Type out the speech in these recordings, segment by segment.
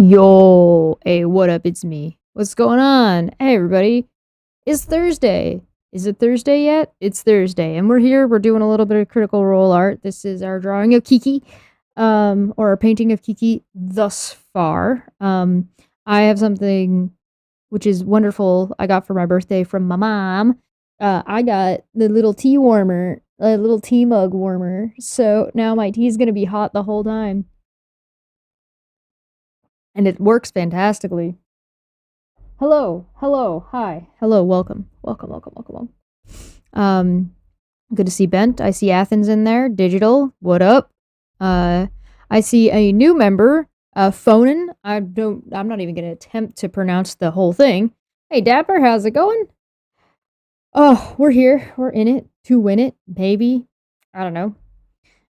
Yo, hey, what up? It's me. What's going on? Hey, everybody. It's Thursday. Is it Thursday yet? It's Thursday, and we're here. We're doing a little bit of Critical Role art. This is our drawing of Kiki, or our painting of Kiki thus far. I have something which is wonderful. I got for my birthday from my mom. I got the little tea warmer, a little tea mug warmer. So now my tea's gonna be hot the whole time, and it works fantastically. Hello, hello, hi, hello, welcome, welcome, welcome, welcome, welcome. Good to see Bent. I see Athens in there. Digital, what up? I see a new member, Phonin. I'm not even gonna attempt to pronounce the whole thing. Hey, Dapper, how's it going? Oh, we're here. We're in it to win it, baby. I don't know.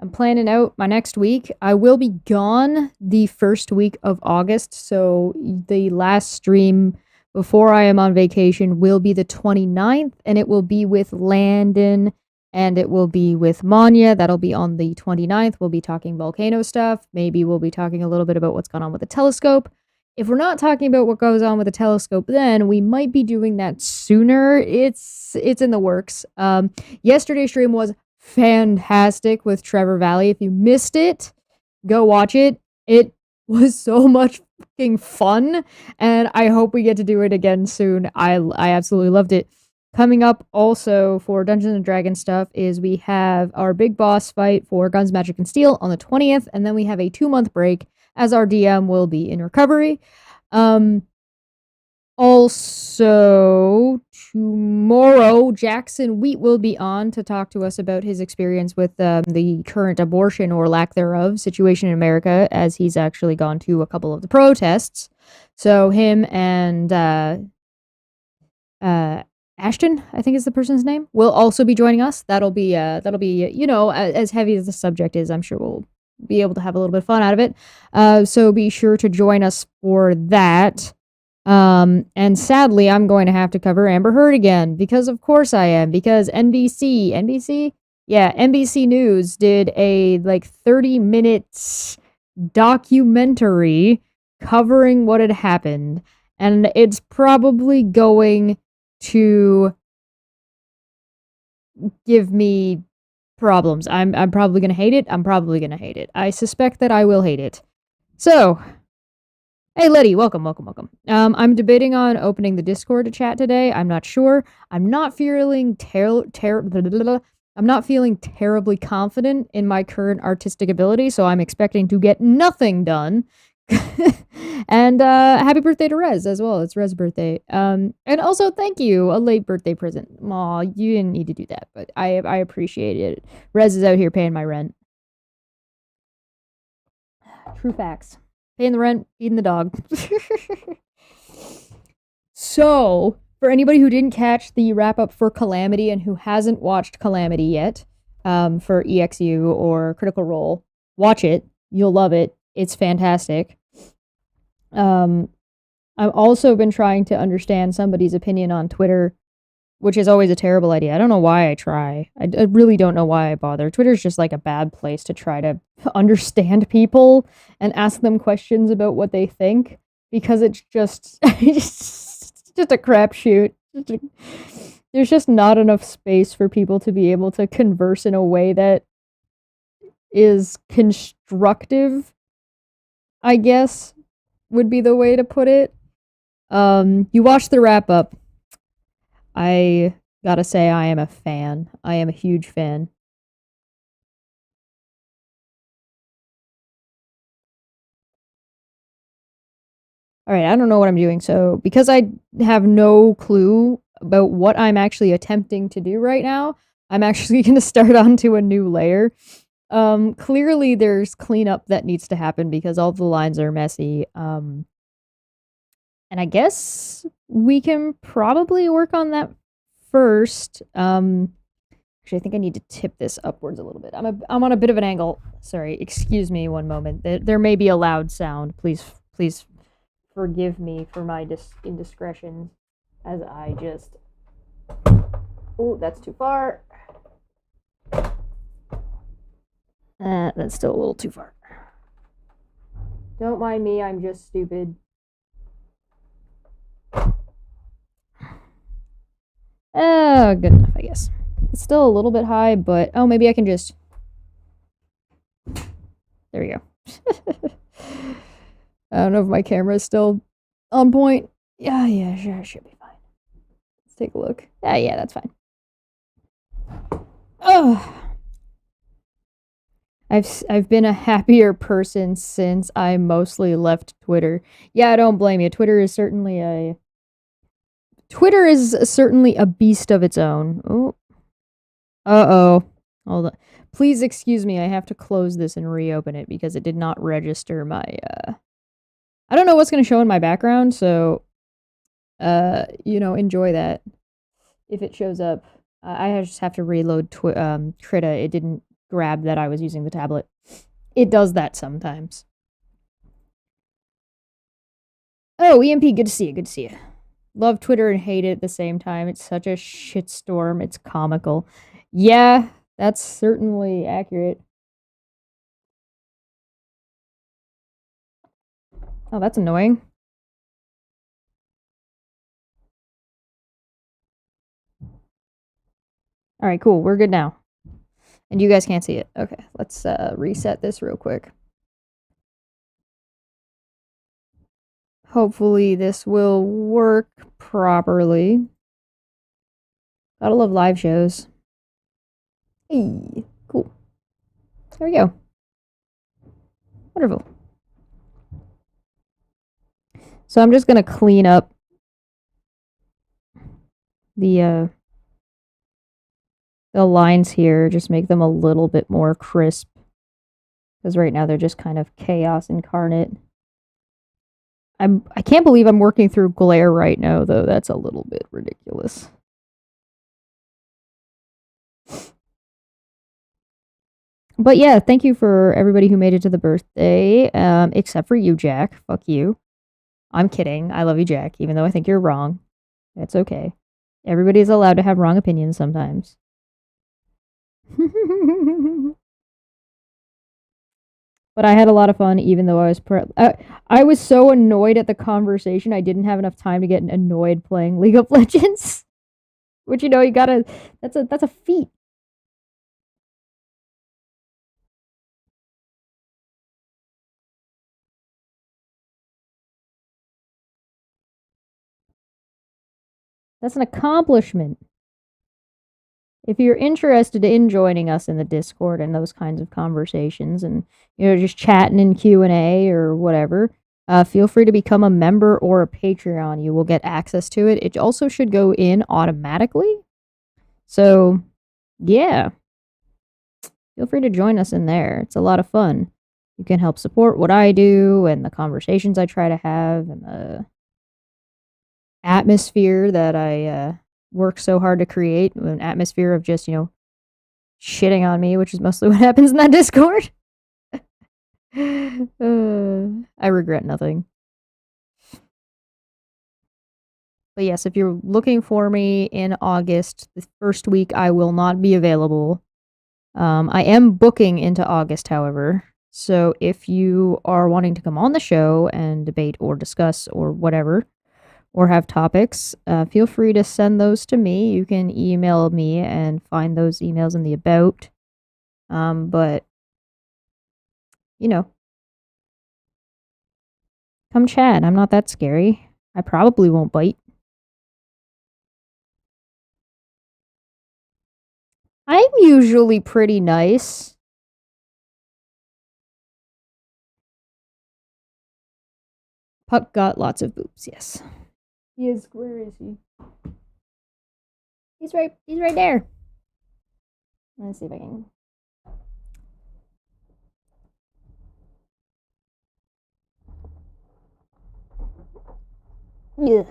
I'm planning out my next week. I will be gone the first week of August, so the last stream before I am on vacation will be the 29th, and it will be with Landon, and it will be with Manya. That'll be on the 29th. We'll be talking volcano stuff. Maybe we'll be talking a little bit about what's going on with the telescope. If we're not talking about what goes on with the telescope, then we might be doing that sooner. It's in the works. Yesterday's stream was fantastic with Trevor Valley. If you missed it, go watch it. It was so much fucking fun, and I hope we get to do it again soon. I absolutely loved it. Coming up also for Dungeons and Dragons stuff is we have our big boss fight for Guns, Magic, and Steel on the 20th, and then we have a 2-month break as our DM will be in recovery. Also, tomorrow, Jackson Wheat will be on to talk to us about his experience with the current abortion or lack thereof situation in America, as he's actually gone to a couple of the protests. So him and Ashton, I think is the person's name, will also be joining us. That'll be as heavy as the subject is, I'm sure we'll be able to have a little bit of fun out of it. So be sure to join us for that. And sadly, I'm going to have to cover Amber Heard again, because of course I am, because NBC News did a 30 minutes documentary covering what had happened, and it's probably going to give me problems. I'm probably gonna hate it. I suspect that I will hate it. So, hey, Letty, welcome. I'm debating on opening the Discord to chat today. I'm not sure. I'm not feeling terribly confident in my current artistic ability, so I'm expecting to get nothing done. And happy birthday to Rez as well. It's Rez's birthday. And also thank you, a late birthday present. Aw, you didn't need to do that, but I appreciate it. Rez is out here paying my rent. True facts. Paying the rent, feeding the dog. So, for anybody who didn't catch the wrap up for Calamity and who hasn't watched Calamity yet, for EXU or Critical Role, watch it. You'll love it. It's fantastic. I've also been trying to understand somebody's opinion on Twitter, which is always a terrible idea. I don't know why I try. I really don't know why I bother. Twitter's just a bad place to try to understand people and ask them questions about what they think, because it's just just a crapshoot. There's just not enough space for people to be able to converse in a way that is constructive, I guess, would be the way to put it. You watch the wrap up. I gotta say, I am a fan. I am a huge fan. Alright, I don't know what I'm doing, so because I have no clue about what I'm actually attempting to do right now, I'm actually gonna start onto a new layer. Clearly there's cleanup that needs to happen because all the lines are messy. And I guess we can probably work on that first. Actually, I think I need to tip this upwards a little bit. I'm on a bit of an angle. Sorry, excuse me one moment. There may be a loud sound. Please forgive me for my indiscretion as I just... Oh, that's too far. That's still a little too far. Don't mind me, I'm just stupid. Good enough, I guess. It's still a little bit high, but oh, maybe I can just. There we go. I don't know if my camera is still on point. Yeah, sure, should be fine. Let's take a look. Yeah, that's fine. Oh, I've been a happier person since I mostly left Twitter. Yeah, I don't blame you. Twitter is certainly a beast of its own. Oh, uh-oh. Hold on. Please excuse me. I have to close this and reopen it because it did not register my I don't know what's going to show in my background, so enjoy that if it shows up. I just have to reload Krita. It didn't grab that I was using the tablet. It does that sometimes. Oh, EMP, good to see you. Good to see you. Love Twitter and hate it at the same time. It's such a shitstorm. It's comical. Yeah, that's certainly accurate. Oh, that's annoying. All right, cool. We're good now. And you guys can't see it. Okay, let's reset this real quick. Hopefully this will work properly. Gotta love live shows. Hey, cool. There we go. Wonderful. So I'm just gonna clean up the lines here, just make them a little bit more crisp. Because right now they're just kind of chaos incarnate. I can't believe I'm working through glare right now, though. That's a little bit ridiculous. But yeah, thank you for everybody who made it to the birthday, except for you, Jack. Fuck you. I'm kidding. I love you, Jack, even though I think you're wrong. It's okay. Everybody's allowed to have wrong opinions sometimes. But I had a lot of fun, even though I was so annoyed at the conversation, I didn't have enough time to get annoyed playing League of Legends. Which you gotta. That's a feat. That's an accomplishment. If you're interested in joining us in the Discord and those kinds of conversations, and just chatting in Q&A or whatever, feel free to become a member or a Patreon. You will get access to it. It also should go in automatically. So, yeah. Feel free to join us in there. It's a lot of fun. You can help support what I do and the conversations I try to have and the atmosphere that I work so hard to create. An atmosphere of just, shitting on me, which is mostly what happens in that Discord. I regret nothing. But yes, if you're looking for me in August, the first week I will not be available. I am booking into August, however. So if you are wanting to come on the show and debate or discuss or whatever, or have topics, feel free to send those to me. You can email me and find those emails in the about. But, come chat. I'm not that scary. I probably won't bite. I'm usually pretty nice. Puck got lots of boobs, yes. He is. Where is he? He's right there. Let's see if I can. Yeah.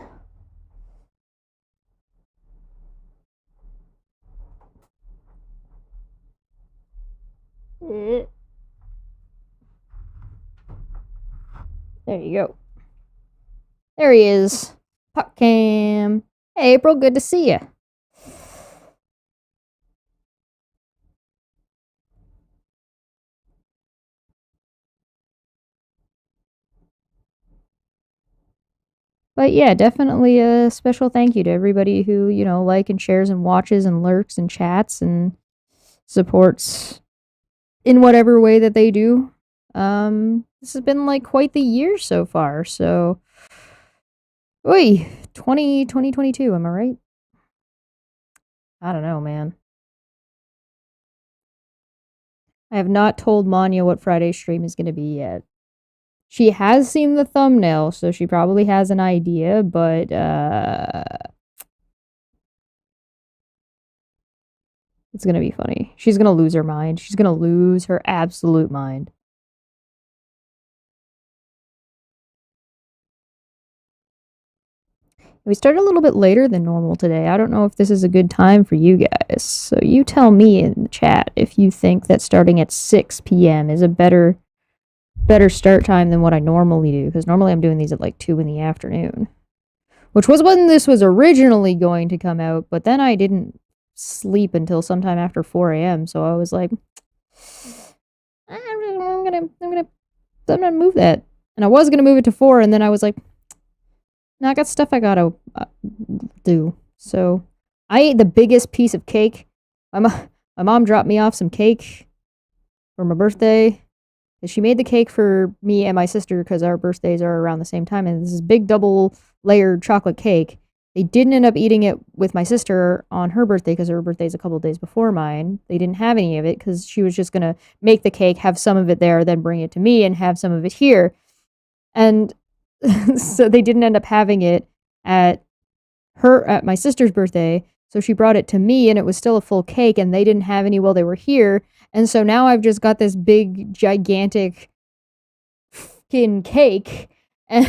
There you go. There he is. Puck cam. Hey, April, good to see you. But yeah, definitely a special thank you to everybody who, like and shares and watches and lurks and chats and supports in whatever way that they do. This has been like quite the year so far. So, oi, 2022, am I right? I don't know, man. I have not told Manya what Friday's stream is going to be yet. She has seen the thumbnail, so she probably has an idea, but it's going to be funny. She's going to lose her mind. She's going to lose her absolute mind. We started a little bit later than normal today. I don't know if this is a good time for you guys. So you tell me in the chat if you think that starting at 6 p.m. is a better start time than what I normally do, because normally I'm doing these at like 2 in the afternoon, which was when this was originally going to come out, but then I didn't sleep until sometime after 4 a.m. So I was like, I'm gonna move that, and I was gonna move it to 4, and then I was like, no, I got stuff I gotta do. So I ate the biggest piece of cake. My mom dropped me off some cake for my birthday. She made the cake for me and my sister because our birthdays are around the same time, and this is big double layered chocolate cake. They didn't end up eating it with my sister on her birthday because her birthday's a couple days before mine. They didn't have any of it because she was just gonna make the cake, have some of it there, then bring it to me and have some of it here. And so they didn't end up having it at my sister's birthday. So she brought it to me, and it was still a full cake, and they didn't have any while they were here. And so now I've just got this big, gigantic fucking cake. And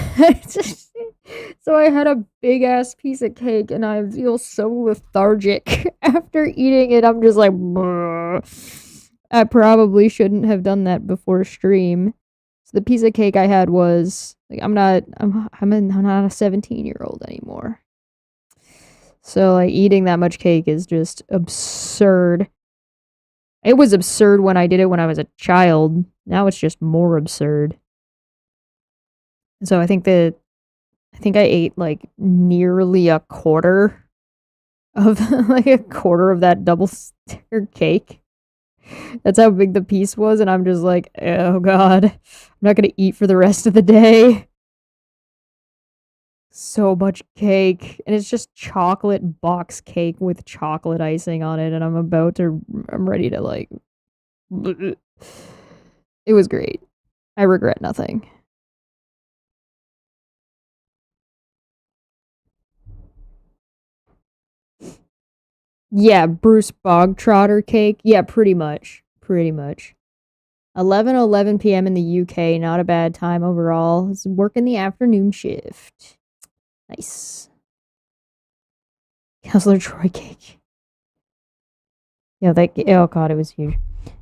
so I had a big ass piece of cake, and I feel so lethargic after eating it. I'm just like, I probably shouldn't have done that before stream. So the piece of cake I had was like, I'm not a 17-year-old anymore. So like eating that much cake is just absurd. It was absurd when I did it when I was a child. Now it's just more absurd. So I think I ate like nearly a quarter of that double layer cake. That's how big the piece was, and I'm just like, oh god, I'm not gonna eat for the rest of the day. So much cake, and it's just chocolate box cake with chocolate icing on it, and I'm ready to like, it was great. I regret nothing. Yeah, Bruce Bogtrotter cake. Yeah, pretty much. 11:11 p.m. in the UK, not a bad time overall. It's working the afternoon shift. Nice. Counselor Troy cake. Yeah, oh god, it was huge.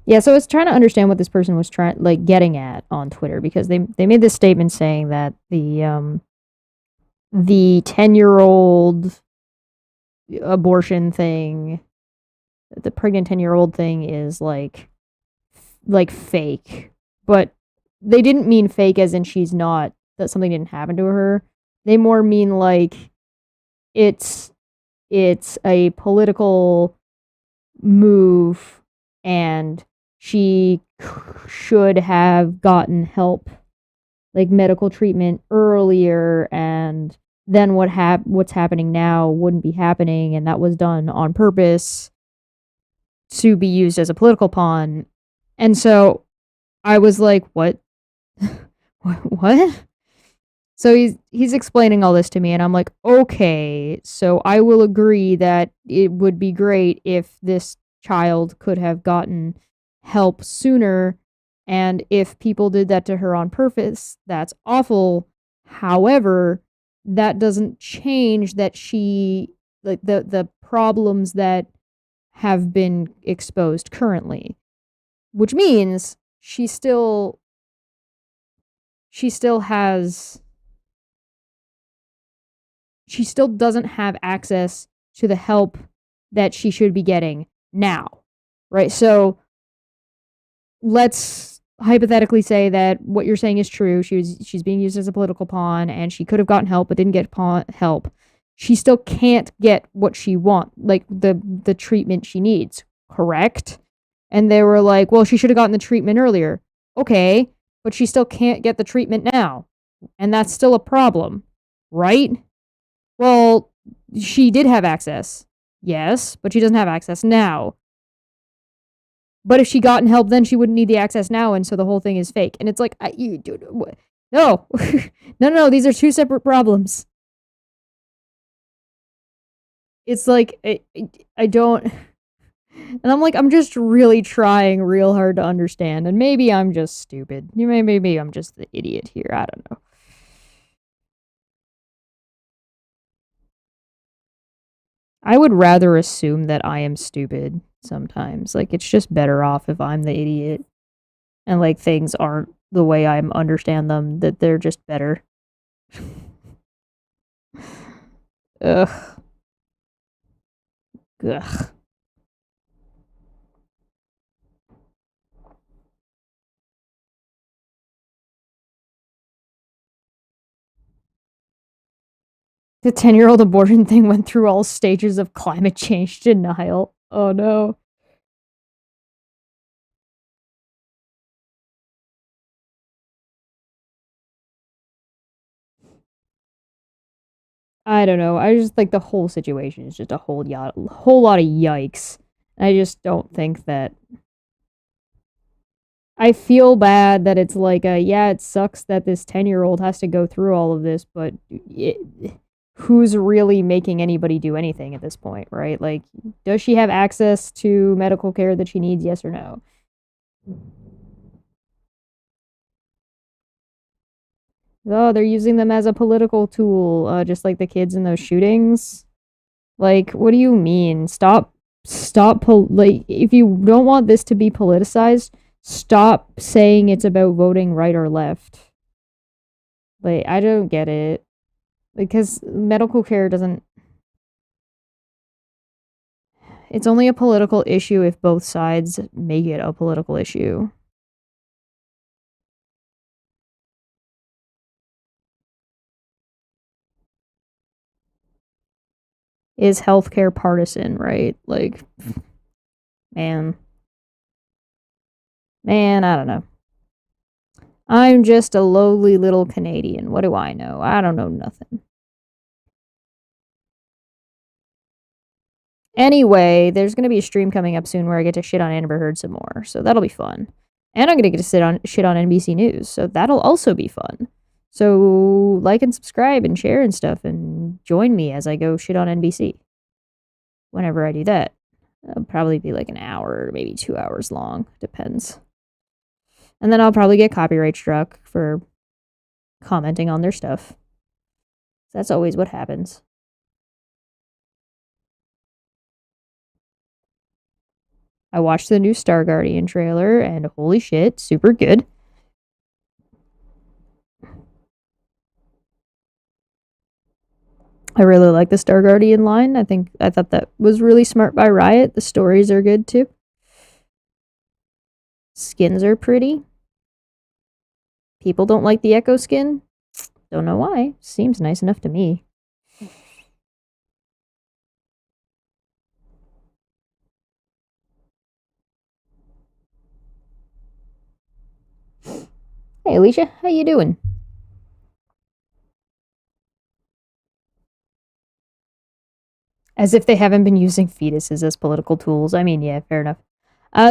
Yeah, so I was trying to understand what this person was getting at on Twitter, because they made this statement saying that the 10-year-old abortion thing, the pregnant 10-year-old thing is like fake, but they didn't mean fake as in that something didn't happen to her. They more mean like it's a political move, and she should have gotten help, like medical treatment earlier, and then what's happening now wouldn't be happening, and that was done on purpose to be used as a political pawn. And so I was like, what? What? So he's explaining all this to me, and I'm like, okay, so I will agree that it would be great if this child could have gotten help sooner, and if people did that to her on purpose, that's awful. However, that doesn't change that the problems that have been exposed currently, which means she still doesn't have access to the help that she should be getting now, right? So let's hypothetically say that what you're saying is true. She's being used as a political pawn, and she could have gotten help but didn't get help. She still can't get what she wants, like the treatment she needs. Correct? And they were like, well, she should have gotten the treatment earlier. Okay, but she still can't get the treatment now, and that's still a problem, right? Well, she did have access, yes, but she doesn't have access now. But if she gotten help, then she wouldn't need the access now, and so the whole thing is fake. And it's like, no, no. These are two separate problems. It's like I don't, and I'm like, I'm just really trying real hard to understand, and maybe I'm just stupid. Maybe I'm just the idiot here. I don't know. I would rather assume that I am stupid sometimes. Like it's just better off if I'm the idiot, and like things aren't the way I understand them. That they're just better. Ugh. Ugh. The 10-year-old abortion thing went through all stages of climate change denial. Oh no. I don't know. I just think the whole situation is just a whole lot of yikes. I just don't think that. I feel bad that it's like yeah, it sucks that this 10-year-old has to go through all of this, but who's really making anybody do anything at this point, right? Like, does she have access to medical care that she needs, yes or no? Oh, they're using them as a political tool, just like the kids in those shootings. Like, what do you mean? Like, if you don't want this to be politicized, stop saying it's about voting right or left. Like, I don't get it. Because medical care doesn't. It's only a political issue if both sides make it a political issue. Is healthcare partisan, right? Like, man. Man, I don't know. I'm just a lowly little Canadian. What do I know? I don't know nothing. Anyway, there's gonna be a stream coming up soon where I get to shit on Amber Heard some more, so that'll be fun. And I'm gonna get to shit on NBC News, so that'll also be fun. So like and subscribe and share and stuff, and join me as I go shit on NBC. Whenever I do that, it'll probably be like an hour, maybe 2 hours long, depends. And then I'll probably get copyright struck for commenting on their stuff. That's always what happens. I watched the new Star Guardian trailer, and holy shit, super good. I really like the Star Guardian line. I thought that was really smart by Riot. The stories are good too. Skins are pretty. People don't like the Echo skin. Don't know why. Seems nice enough to me. Hey Alicia, how you doing? As if they haven't been using fetuses as political tools. I mean, yeah, fair enough.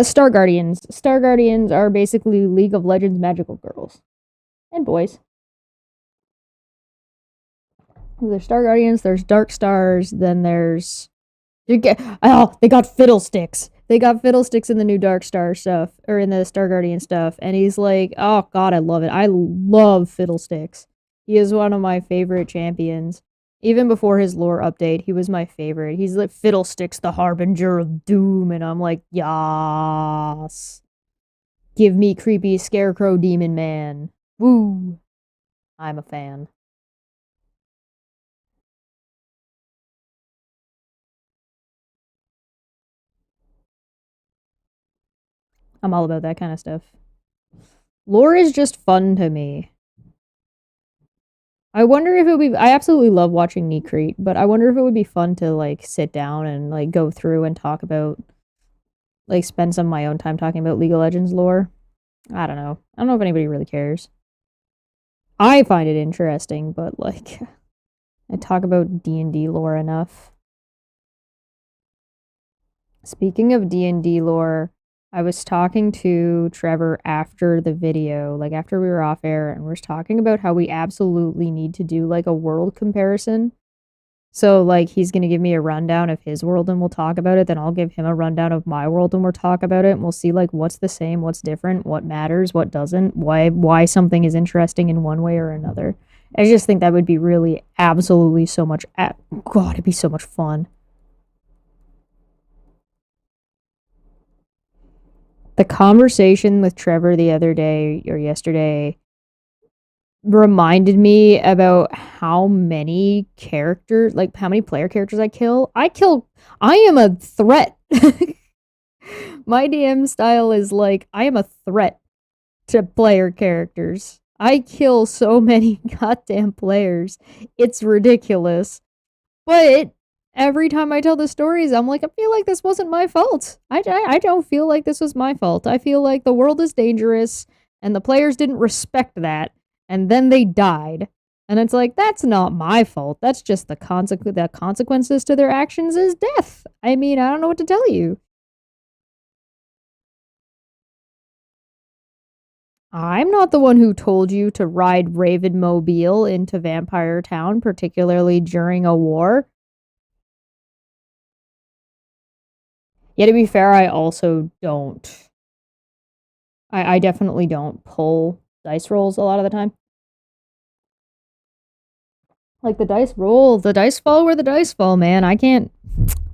Star Guardians. Star Guardians are basically League of Legends magical girls and boys. There's Star Guardians, there's Dark Stars, then there's they got Fiddlesticks. They got Fiddlesticks in the new Dark Star stuff, or in the Star Guardian stuff, and he's like, oh god, I love it. I love Fiddlesticks. He is one of my favorite champions. Even before his lore update, he was my favorite. He's like Fiddlesticks, the harbinger of doom, and I'm like, yas. Give me creepy scarecrow demon man. Woo. I'm a fan. I'm all about that kind of stuff. Lore is just fun to me. I wonder if it would be. I absolutely love watching Neat, but I wonder if it would be fun to like sit down and like go through and talk about, like, spend some of my own time talking about League of Legends lore. I don't know. I don't know if anybody really cares. I find it interesting, but like, I talk about D&D lore enough. Speaking of D&D lore, I was talking to Trevor after the video, like after we were off air, and we are talking about how we absolutely need to do like a world comparison. So like he's gonna give me a rundown of his world and we'll talk about it. Then I'll give him a rundown of my world and we'll talk about it. And we'll see like what's the same, what's different, what matters, what doesn't, why something is interesting in one way or another. I just think that would be really absolutely so much. God, it'd be so much fun. The conversation with Trevor the other day or yesterday reminded me about how many characters, like how many player characters I kill. I am a threat. My DM style is like, I am a threat to player characters. I kill so many goddamn players. It's ridiculous. But every time I tell the stories, I'm like, I feel like this wasn't my fault. I don't feel like this was my fault. I feel like the world is dangerous and the players didn't respect that and then they died. And it's like, that's not my fault. That's just the consequences to their actions is death. I mean, I don't know what to tell you. I'm not the one who told you to ride Raven Mobile into Vampire Town, particularly during a war. Yeah, to be fair, I also don't. I definitely don't pull dice rolls a lot of the time. Like the dice fall where the dice fall, man. I can't.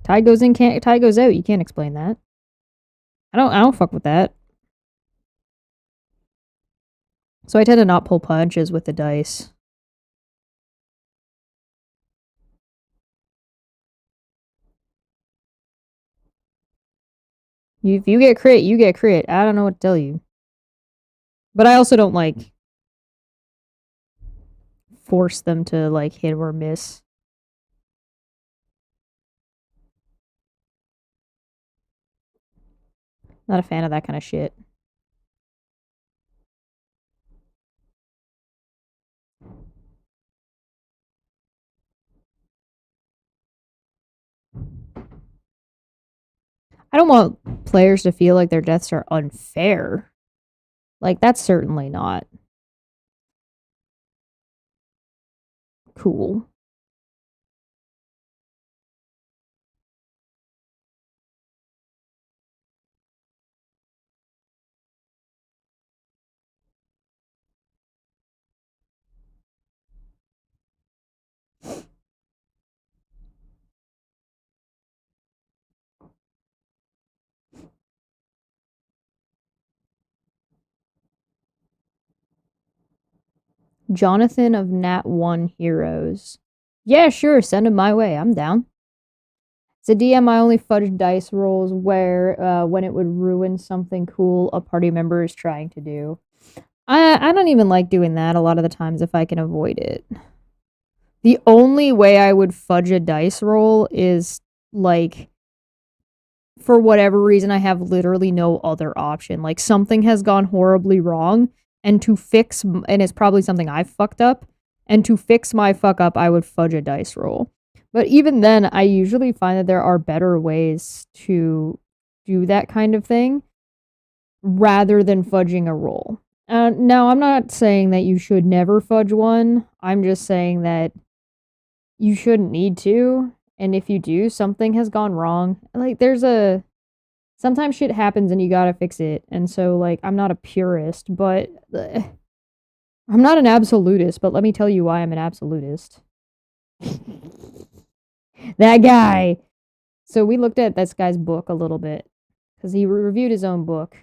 Tide goes in, can't tide goes out. You can't explain that. I don't fuck with that. So I tend to not pull punches with the dice. If you get crit, you get crit. I don't know what to tell you. But I also don't like force them to like hit or miss. Not a fan of that kind of shit. I don't want players to feel like their deaths are unfair. Like, that's certainly not cool. Jonathan of Nat 1 Heroes. Yeah, sure, send him my way. I'm down. As a DM, I only fudge dice rolls where when it would ruin something cool a party member is trying to do. I don't even like doing that a lot of the times if I can avoid it. The only way I would fudge a dice roll is like for whatever reason I have literally no other option. Like something has gone horribly wrong and to fix and it's probably something I fucked up and to fix my fuck up I would fudge a dice roll. But even then I usually find that there are better ways to do that kind of thing rather than fudging a roll. Now, I'm not saying that you should never fudge one. I'm just saying that you shouldn't need to. And if you do, something has gone wrong. Like, sometimes shit happens and you gotta fix it. And so, like, I'm not a purist, but I'm not an absolutist, but let me tell you why I'm an absolutist. That guy. So we looked at this guy's book a little bit because he reviewed his own book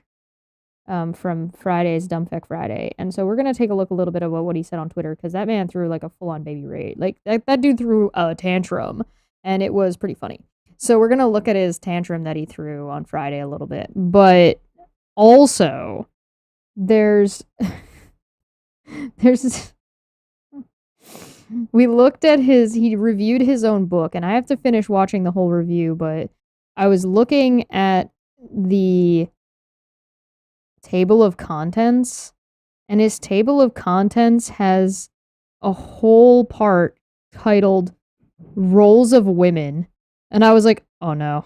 from Friday's Dumbfuck Friday. And so we're going to take a look a little bit about what he said on Twitter because that man threw like a full on baby rage. Like that dude threw a tantrum and it was pretty funny. So we're going to look at his tantrum that he threw on Friday a little bit. But also, there's there's we looked at he reviewed his own book, and I have to finish watching the whole review, but I was looking at the table of contents, and his table of contents has a whole part titled Roles of Women. And I was like, oh no.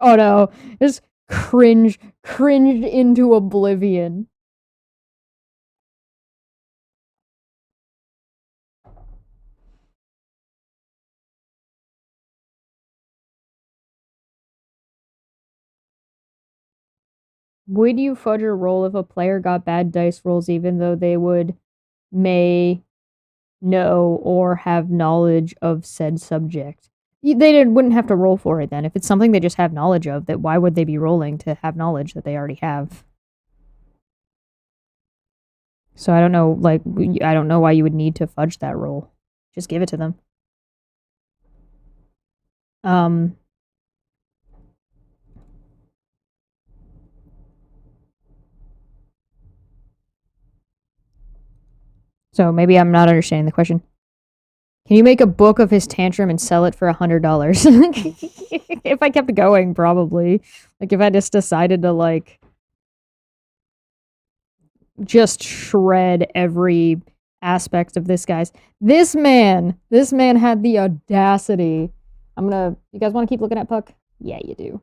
Oh no. Just cringed into oblivion. Would you fudge a roll if a player got bad dice rolls even though they may know or have knowledge of said subject? Wouldn't have to roll for it then. If it's something they just have knowledge of, that why would they be rolling to have knowledge that they already have? So I don't know, like, I don't know why you would need to fudge that roll. Just give it to them. Um, so maybe I'm not understanding the question. Can you make a book of his tantrum and sell it for $100? If I kept going, probably. Like, if I just decided to, like, just shred every aspect of this guy's. This man had the audacity. You guys want to keep looking at Puck? Yeah, you do.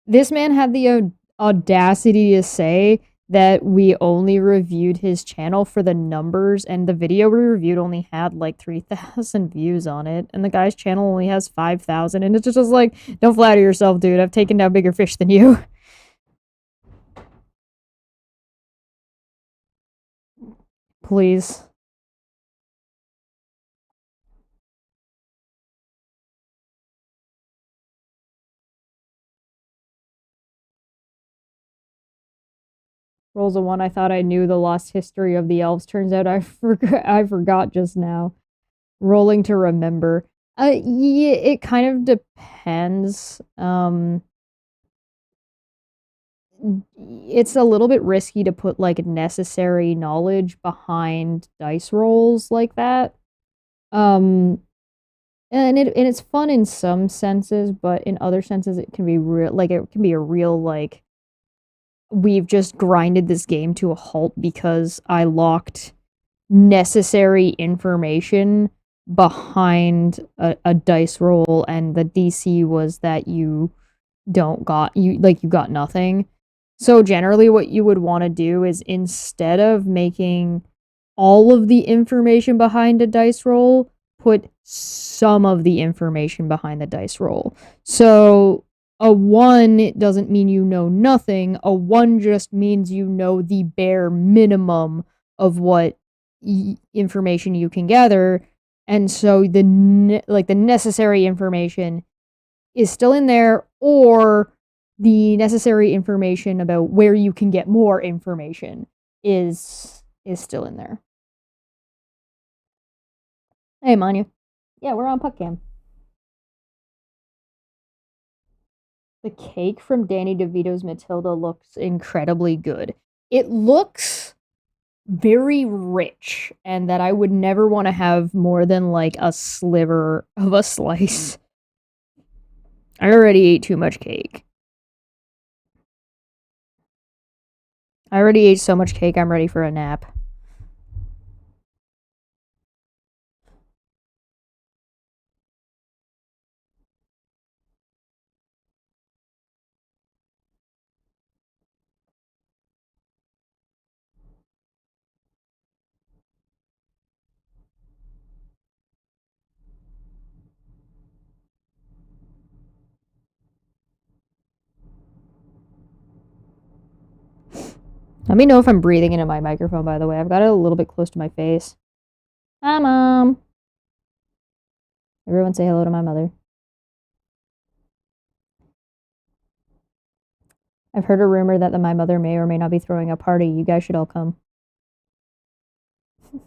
This man had the audacity to say that we only reviewed his channel for the numbers, and the video we reviewed only had like 3,000 views on it, and the guy's channel only has 5,000, and it's just like, don't flatter yourself, dude. I've taken down bigger fish than you. Please. Rolls a 1. I thought I knew the lost history of the elves. Turns out I forgot just now. Rolling to remember. Yeah, it kind of depends. It's a little bit risky to put like necessary knowledge behind dice rolls like that. Um, and it's fun in some senses, but in other senses it can be real. Like it can be a real like we've just grinded this game to a halt because I locked necessary information behind a dice roll, and the DC was that you got nothing. So generally what you would want to do is, instead of making all of the information behind a dice roll, put some of the information behind the dice roll. So a 1 doesn't mean you know nothing. A 1 just means you know the bare minimum of what information you can gather. And so the necessary information is still in there, or the necessary information about where you can get more information is still in there. Hey, Manya. Yeah, we're on PuckCam. The cake from Danny DeVito's Matilda looks incredibly good. It looks very rich, and that I would never want to have more than like a sliver of a slice. I already ate too much cake. I already ate so much cake, I'm ready for a nap. Let me know if I'm breathing into my microphone, by the way. I've got it a little bit close to my face. Hi, Mom. Everyone say hello to my mother. I've heard a rumor that my mother may or may not be throwing a party. You guys should all come. You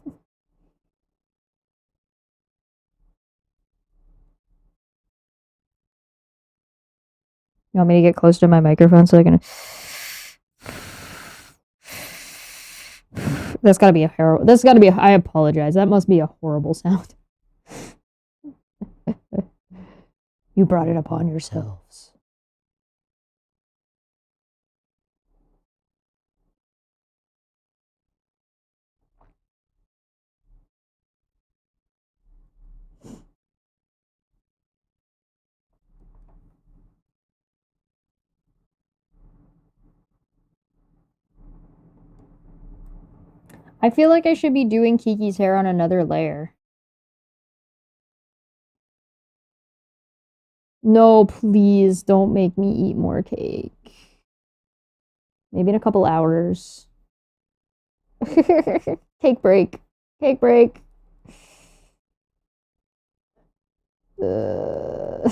want me to get close to my microphone so I can... That's gotta be a horrible. That's gotta be. I apologize. That must be a horrible sound. You brought it upon yourselves. I feel like I should be doing Kiki's hair on another layer. No, please don't make me eat more cake. Maybe in a couple hours. Cake break. Cake break. Oh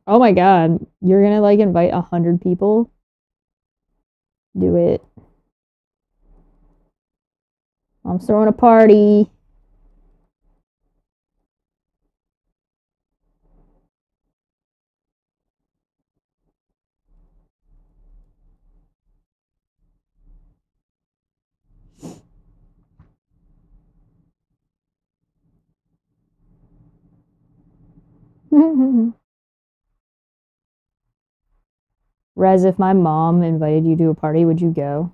my god. You're gonna like invite 100 people? Do it. I'm throwing a party. Rez, if my mom invited you to a party, would you go?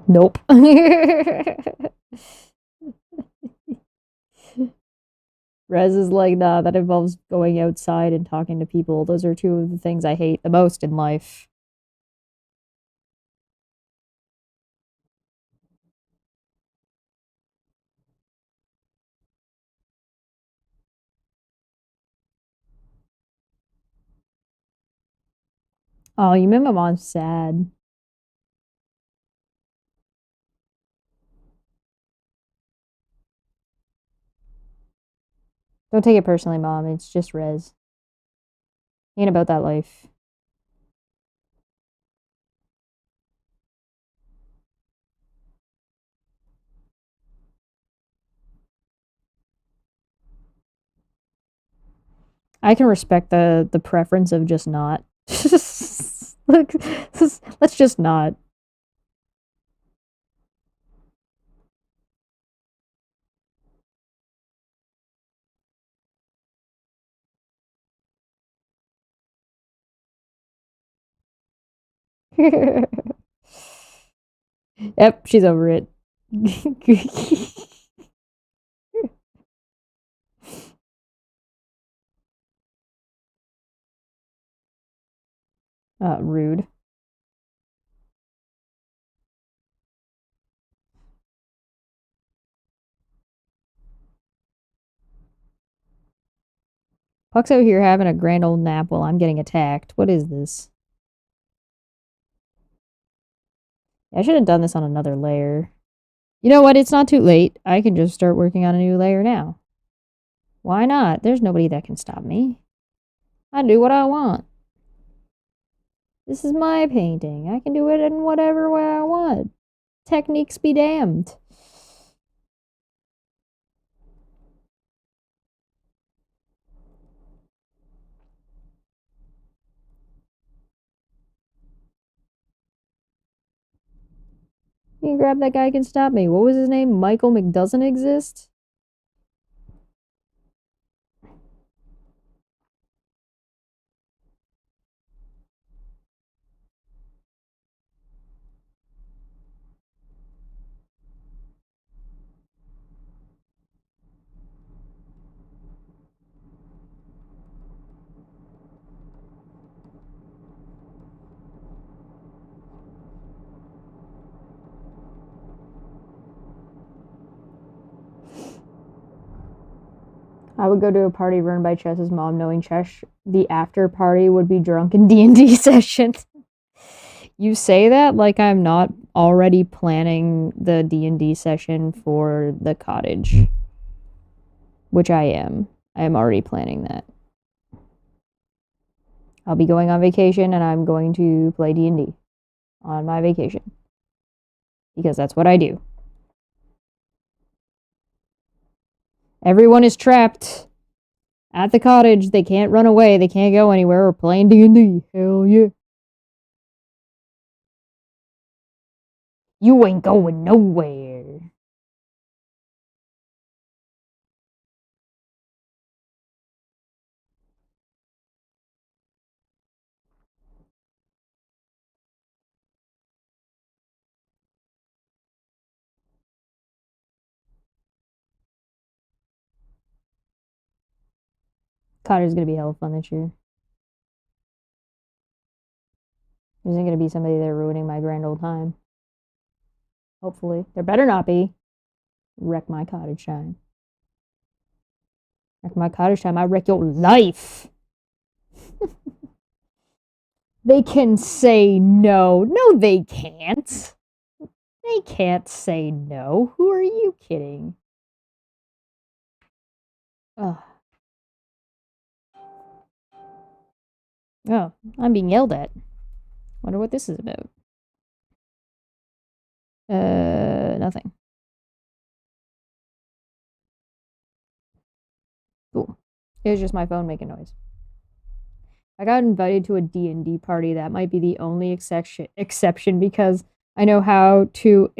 Nope. Rez is like, nah, that involves going outside and talking to people. Those are two of the things I hate the most in life. Oh, you made my mom sad. Don't take it personally, Mom. It's just Rez. Ain't about that life. I can respect the preference of just not. Look, let's just not. Yep, she's over it. Rude. Puck's out here having a grand old nap while I'm getting attacked. What is this? I should have done this on another layer. You know what? It's not too late. I can just start working on a new layer now. Why not? There's nobody that can stop me. I do what I want. This is my painting. I can do it in whatever way I want. Techniques be damned. You can grab that guy can stop me. What was his name? Michael McDoesn't exist? I would go to a party run by Chess's mom, knowing Chess, the after party would be drunken D&D session. You say that like I'm not already planning the D&D session for the cottage, which I am. I am already planning that. I'll be going on vacation and I'm going to play D&D on my vacation. Because that's what I do. Everyone is trapped at the cottage. They can't run away. They can't go anywhere. We're playing D&D. Hell yeah. You ain't going nowhere. Cottage is going to be hella fun this year. There isn't going to be somebody there ruining my grand old time. Hopefully. There better not be. Wreck my cottage time. Wreck my cottage time. I wreck your life. They can say no. No, they can't. They can't say no. Who are you kidding? Ugh. Oh, I'm being yelled at. Wonder what this is about. Nothing. Cool. It was just my phone making noise. I got invited to a D&D party. That might be the only exception because I know how to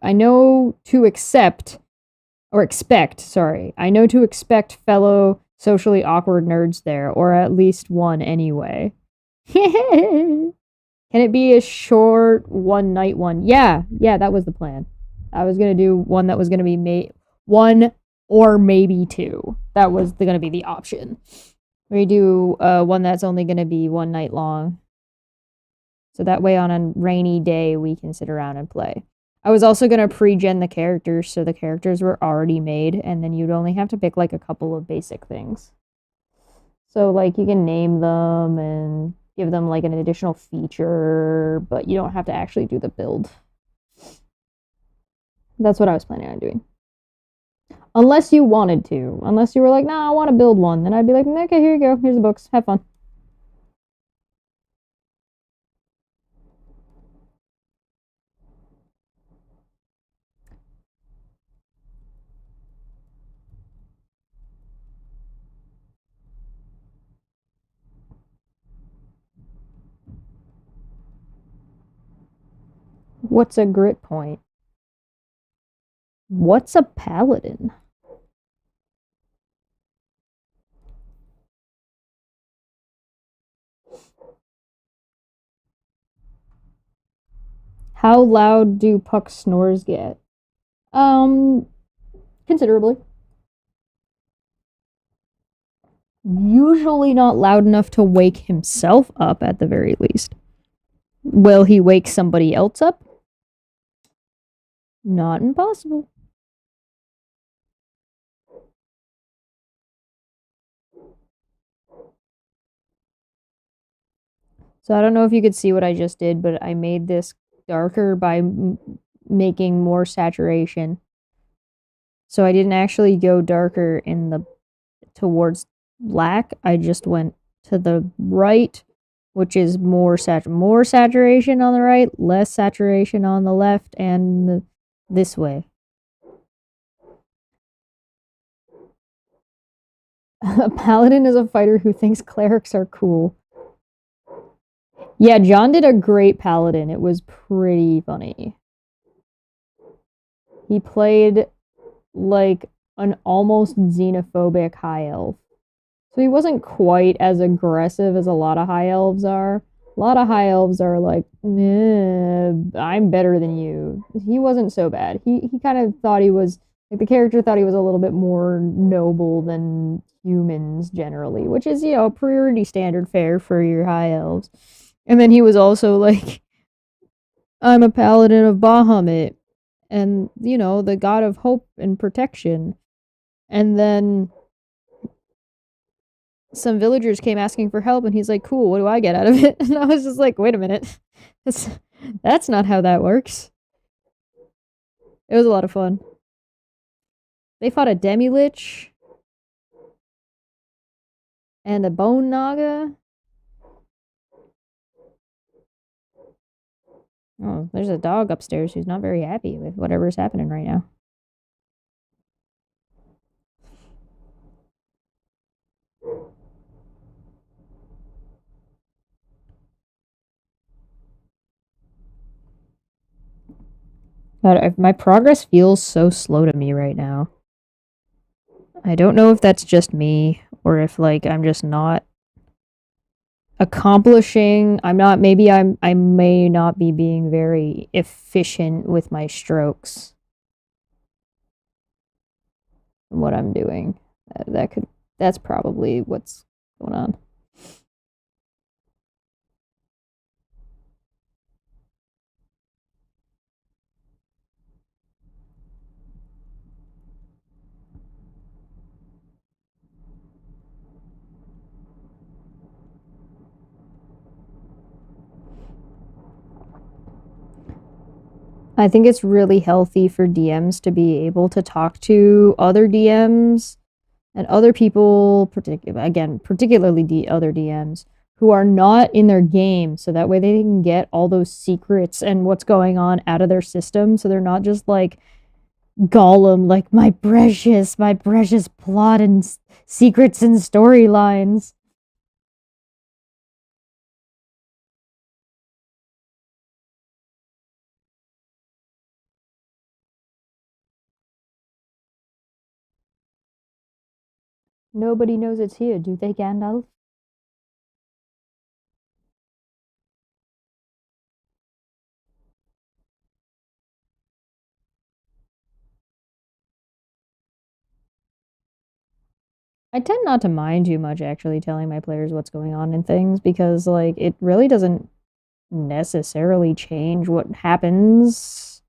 I know to expect fellow socially awkward nerds there, or at least one anyway. Can it be a short one night one? Yeah, that was the plan. I was gonna do one that was gonna be one or maybe two. That was gonna be the option. We do one that's only gonna be one night long. So that way on a rainy day we can sit around and play. I was also gonna pre-gen the characters, so the characters were already made, and then you'd only have to pick like a couple of basic things. So like you can name them and give them like an additional feature, but you don't have to actually do the build. That's what I was planning on doing. Unless you wanted to. Unless you were like, nah, I want to build one. Then I'd be like, okay, here you go. Here's the books. Have fun. What's a grit point? What's a paladin? How loud do Puck's snores get? Considerably. Usually not loud enough to wake himself up at the very least. Will he wake somebody else up? Not impossible. So I don't know if you could see what I just did, but I made this darker by making more saturation. So I didn't actually go darker towards black. I just went to the right, which is more saturation on the right, less saturation on the left, and this way. A paladin is a fighter who thinks clerics are cool. Yeah, John did a great paladin. It was pretty funny. He played like an almost xenophobic high elf. So he wasn't quite as aggressive as a lot of high elves are. A lot of high elves are like, I'm better than you. He wasn't so bad. He kind of thought he was, like the character thought he was a little bit more noble than humans generally, which is, pretty standard fare for your high elves. And then he was also like, I'm a paladin of Bahamut, and, the god of hope and protection. And then some villagers came asking for help, and he's like, cool, what do I get out of it? And I was just like, wait a minute. That's not how that works. It was a lot of fun. They fought a demi-lich and a bone naga. Oh, there's a dog upstairs who's not very happy with whatever's happening right now. God, my progress feels so slow to me right now. I don't know if that's just me or if like I'm just not accomplishing. I may not be being very efficient with my strokes. What I'm doing. That's probably what's going on. I think it's really healthy for DMs to be able to talk to other DMs and other people, particularly other DMs who are not in their game, so that way they can get all those secrets and what's going on out of their system, so they're not just like Gollum, like my precious plot and secrets and storylines. Nobody knows it's here, do they, Gandalf? I tend not to mind too much actually telling my players what's going on in things because like it really doesn't necessarily change what happens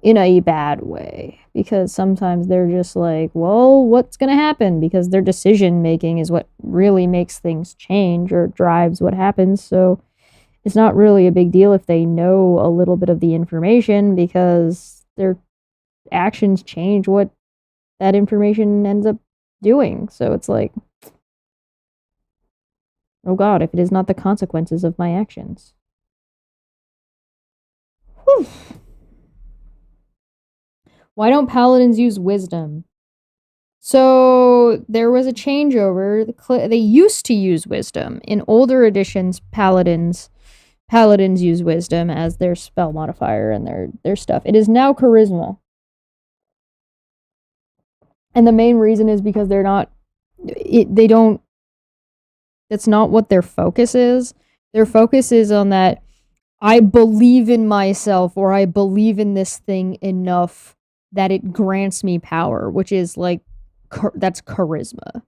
in a bad way because sometimes they're just like, well, what's going to happen? Because their decision making is what really makes things change or drives what happens. So it's not really a big deal if they know a little bit of the information because their actions change what that information ends up doing. So it's like, oh God, if it is not the consequences of my actions. Whew. Why don't paladins use wisdom? So there was a changeover. They used to use wisdom in older editions. Paladins use wisdom as their spell modifier and their stuff. It is now charisma, and the main reason is because they're not. They don't. That's not what their focus is. Their focus is on that I believe in myself or I believe in this thing enough that it grants me power, which is like that's charisma.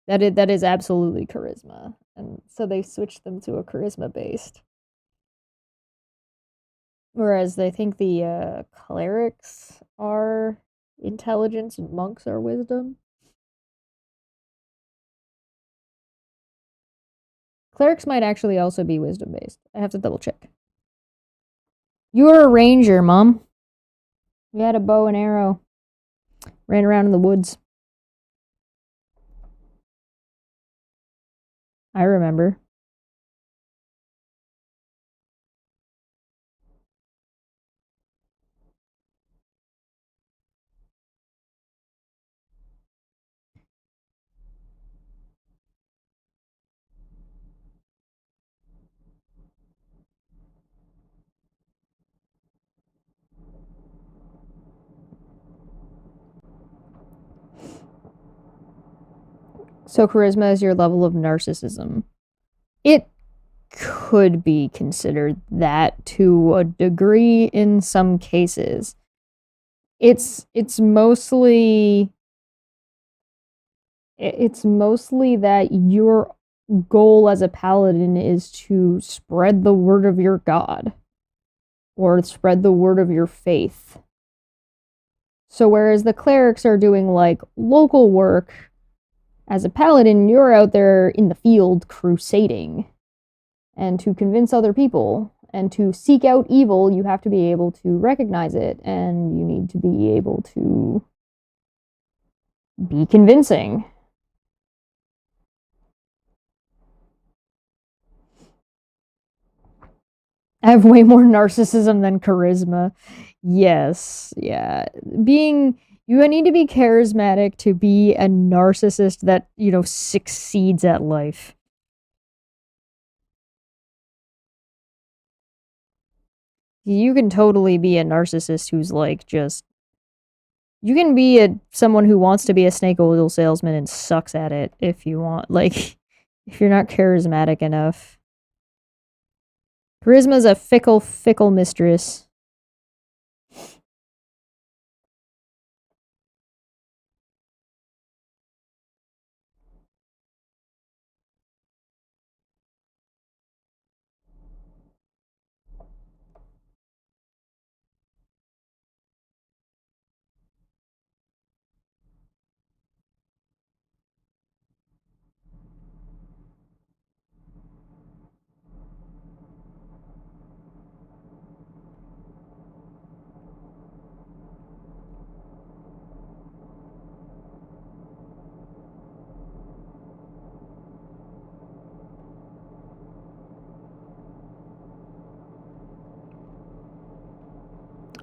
That is absolutely charisma. And so they switched them to a charisma based. Whereas they think the clerics are intelligence and monks are wisdom. Clerics might actually also be wisdom based. I have to double check. You're a ranger, Mom. You had a bow and arrow. Ran around in the woods. I remember. So charisma is your level of narcissism. It could be considered that to a degree in some cases. It's mostly that your goal as a paladin is to spread the word of your god or spread the word of your faith. So whereas the clerics are doing like local work, as a paladin, you're out there in the field crusading. And to convince other people and to seek out evil, you have to be able to recognize it and you need to be able to be convincing. I have way more narcissism than charisma. Yes, yeah. You need to be charismatic to be a narcissist that, succeeds at life. You can totally be a narcissist who's like just you can be someone who wants to be a snake oil salesman and sucks at it if you want. Like if you're not charismatic enough. Charisma's a fickle, fickle mistress.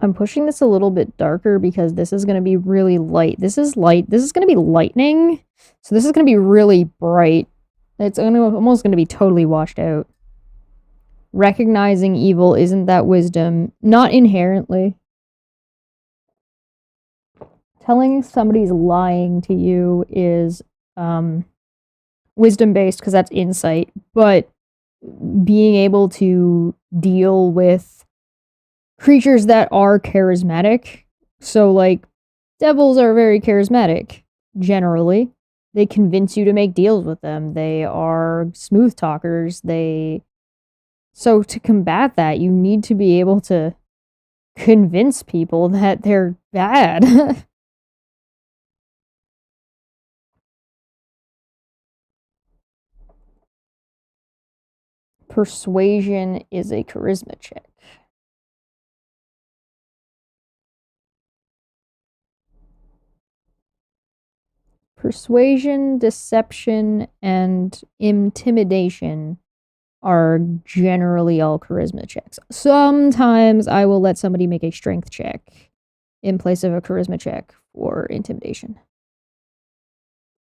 I'm pushing this a little bit darker because this is going to be really light. This is light. This is going to be lightning. So this is going to be really bright. It's almost going to be totally washed out. Recognizing evil isn't that wisdom. Not inherently. Telling somebody's lying to you is wisdom based because that's insight. But being able to deal with creatures that are charismatic. So, like, devils are very charismatic, generally. They convince you to make deals with them. They are smooth talkers. So, to combat that, you need to be able to convince people that they're bad. Persuasion is a charisma check. Persuasion, deception, and intimidation are generally all charisma checks. Sometimes I will let somebody make a strength check in place of a charisma check for intimidation.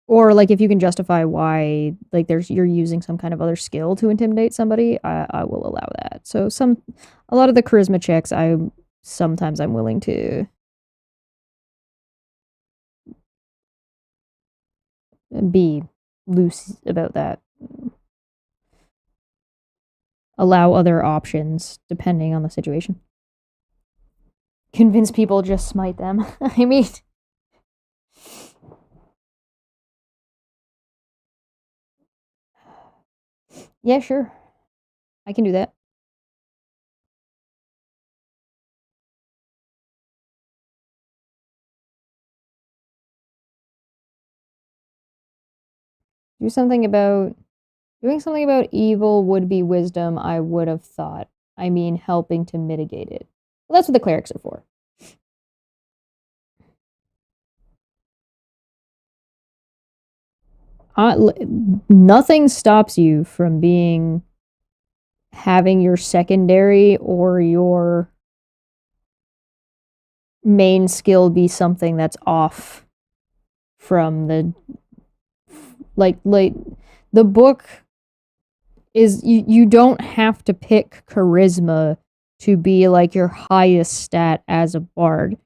Or like if you can justify why like you're using some kind of other skill to intimidate somebody, I will allow that. So a lot of the charisma checks sometimes I'm willing to be loose about that. Allow other options depending on the situation. Convince people, just smite them. I mean, yeah, sure. I can do that. Doing something about evil would be wisdom, I would have thought. I mean, helping to mitigate it. Well, that's what the clerics are for. Nothing stops you from having your secondary or your main skill be something that's off from like the book is you don't have to pick charisma to be like your highest stat as a bard.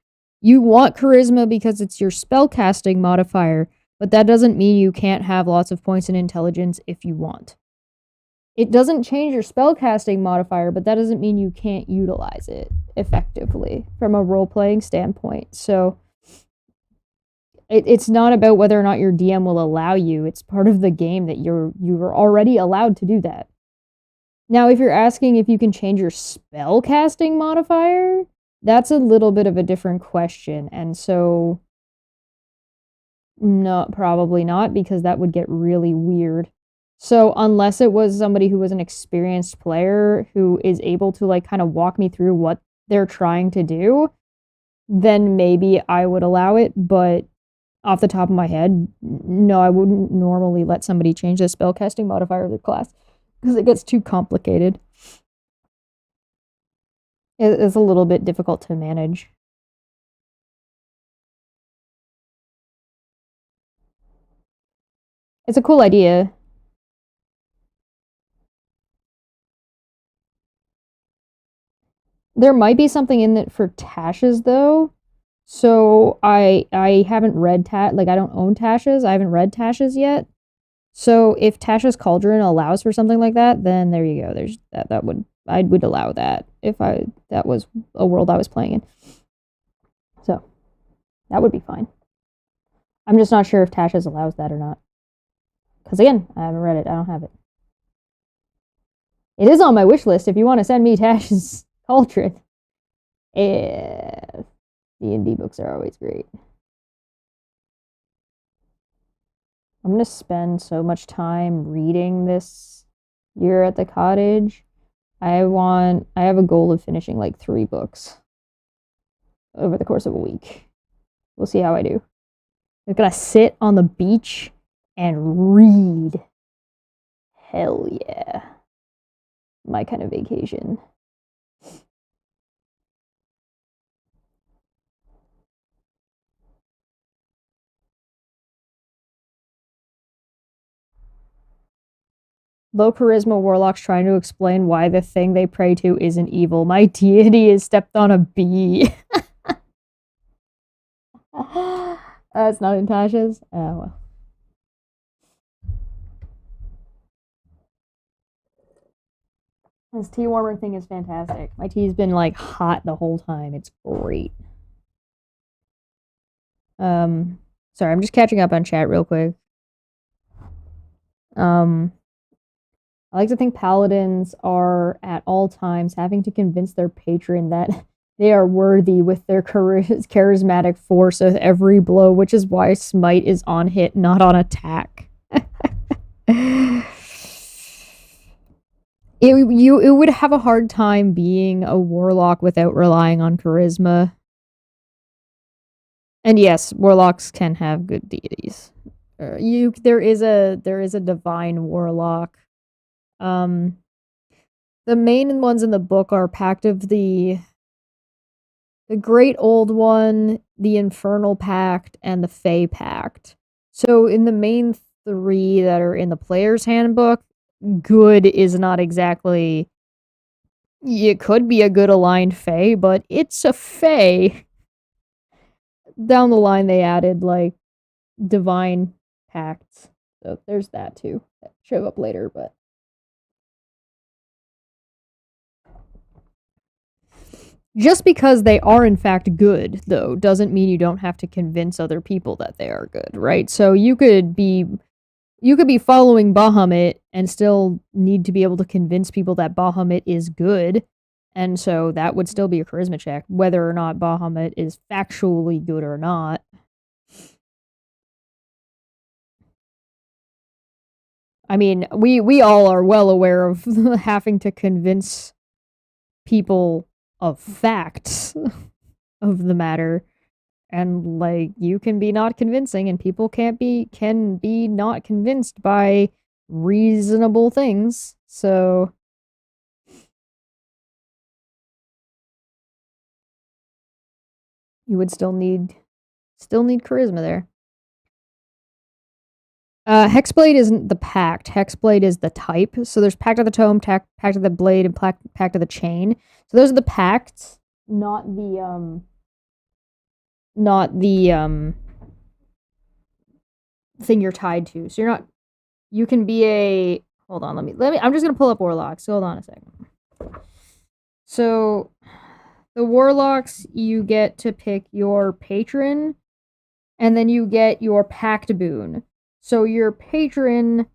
You want charisma because it's your spellcasting modifier, but that doesn't mean you can't have lots of points in intelligence if you want. It doesn't change your spellcasting modifier, but that doesn't mean you can't utilize it effectively from a role-playing standpoint. So it's not about whether or not your DM will allow you. It's part of the game that you're already allowed to do that. Now, if you're asking if you can change your spell casting modifier, that's a little bit of a different question. And so, no, probably not, because that would get really weird. So, unless it was somebody who was an experienced player who is able to, like, kind of walk me through what they're trying to do, then maybe I would allow it. But off the top of my head, no, I wouldn't normally let somebody change the spellcasting modifier of their class because it gets too complicated. It's a little bit difficult to manage. It's a cool idea. There might be something in it for Tashes though. So I haven't read I don't own Tashes. I haven't read Tashes yet. So if Tasha's Cauldron allows for something like that, then there you go. There's that would I would allow that if that was a world I was playing in. So that would be fine. I'm just not sure if Tasha's allows that or not. Because again, I haven't read it. I don't have it. It is on my wish list if you want to send me Tasha's Cauldron. D&D books are always great. I'm going to spend so much time reading this year at the cottage. I have a goal of finishing like 3 books over the course of a week. We'll see how I do. I'm going to sit on the beach and read. Hell yeah. My kind of vacation. Low charisma warlocks trying to explain why the thing they pray to isn't evil. My deity has stepped on a bee. It's not in Tasha's? Oh, well. This tea warmer thing is fantastic. My tea's been like hot the whole time. It's great. Sorry, I'm just catching up on chat real quick. I like to think paladins are at all times having to convince their patron that they are worthy with their charismatic force of every blow, which is why smite is on hit, not on attack. It would have a hard time being a warlock without relying on charisma. And yes, warlocks can have good deities. There is a divine warlock. The main ones in the book are Pact of the Great Old One, the Infernal Pact, and the Fey Pact. So in the main 3 that are in the player's handbook, good is not exactly. It could be a good aligned Fey, but it's a Fey. Down the line, they added like divine pacts, so there's that too. That show up later, but just because they are in fact good, though, doesn't mean you don't have to convince other people that they are good, right? So you could be following Bahamut and still need to be able to convince people that Bahamut is good. And so that would still be a charisma check, whether or not Bahamut is factually good or not. I mean, we all are well aware of having to convince people of facts of the matter. And like you can be not convincing and people can be not convinced by reasonable things. So you would still need charisma there. Hexblade isn't the pact. Hexblade is the type. So there's Pact of the Tome, Pact of the Blade, and Pact of the Chain. So those are the pacts, not the thing you're tied to. So you're not. You can be a. Hold on. Let me. I'm just gonna pull up warlocks. Hold on a second. So the warlocks, you get to pick your patron, and then you get your pact boon. So your patron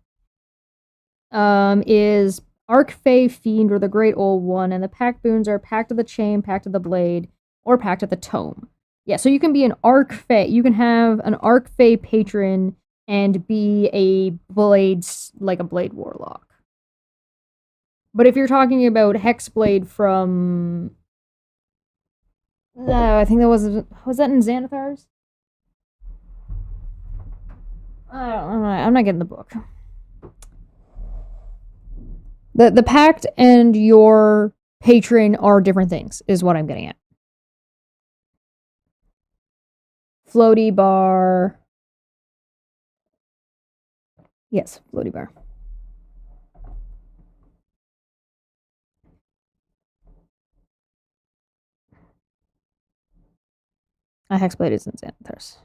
is Archfey Fiend or the Great Old One, and the pact boons are Pact of the Chain, Pact of the Blade, or Pact of the Tome. Yeah, so you can be an Archfey. You can have an Archfey patron and be a blade, like a blade warlock. But if you're talking about Hexblade from, I think that was that in Xanathar's? I'm not getting the book. The pact and your patron are different things, is what I'm getting at. Floaty bar. Yes, floaty bar. A hexblade isn't Xanathars.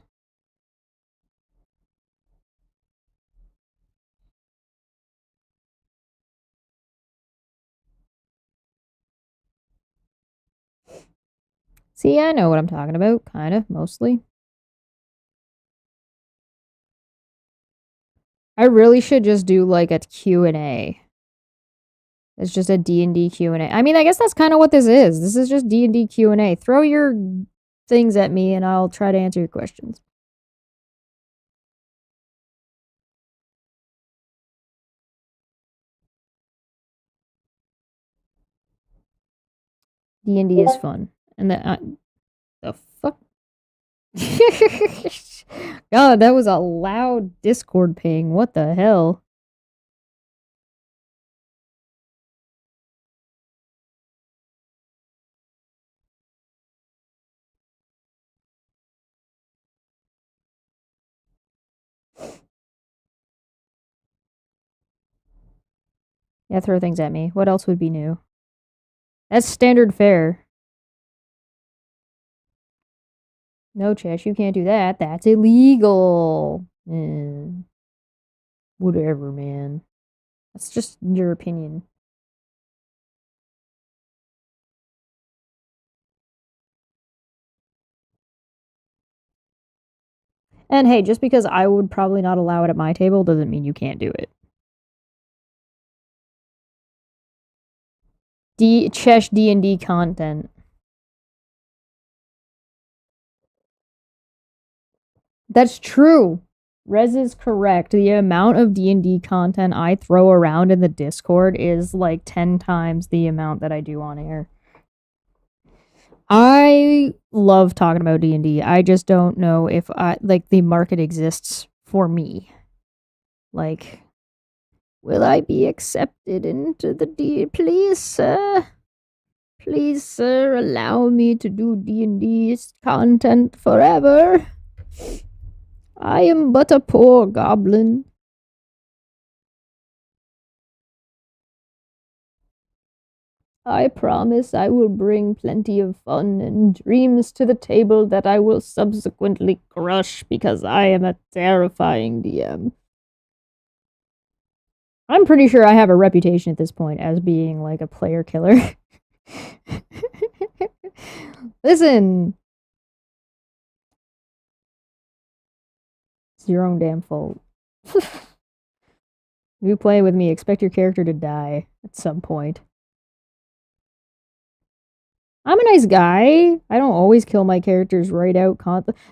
See, I know what I'm talking about, kind of, mostly. I really should just do like a Q&A. It's just a D&D Q&A. I mean, I guess that's kind of what this is. This is just D&D Q&A. Throw your things at me and I'll try to answer your questions. D&D is fun. And the fuck? God, that was a loud Discord ping. What the hell? Yeah, throw things at me. What else would be new? That's standard fare. No, Chesh, you can't do that. That's illegal. Whatever, man. That's just your opinion. And hey, just because I would probably not allow it at my table doesn't mean you can't do it. Chesh D&D content. That's true. Rez is correct. The amount of D&D content I throw around in the Discord is like 10 times the amount that I do on air. I love talking about D&D. I just don't know if the market exists for me. Like, will I be accepted into the D? Please, sir. Please, sir, allow me to do D&D content forever. I am but a poor goblin. I promise I will bring plenty of fun and dreams to the table that I will subsequently crush because I am a terrifying DM. I'm pretty sure I have a reputation at this point as being like a player killer. Listen. It's your own damn fault. If you play with me, expect your character to die at some point. I'm a nice guy. I don't always kill my characters right out.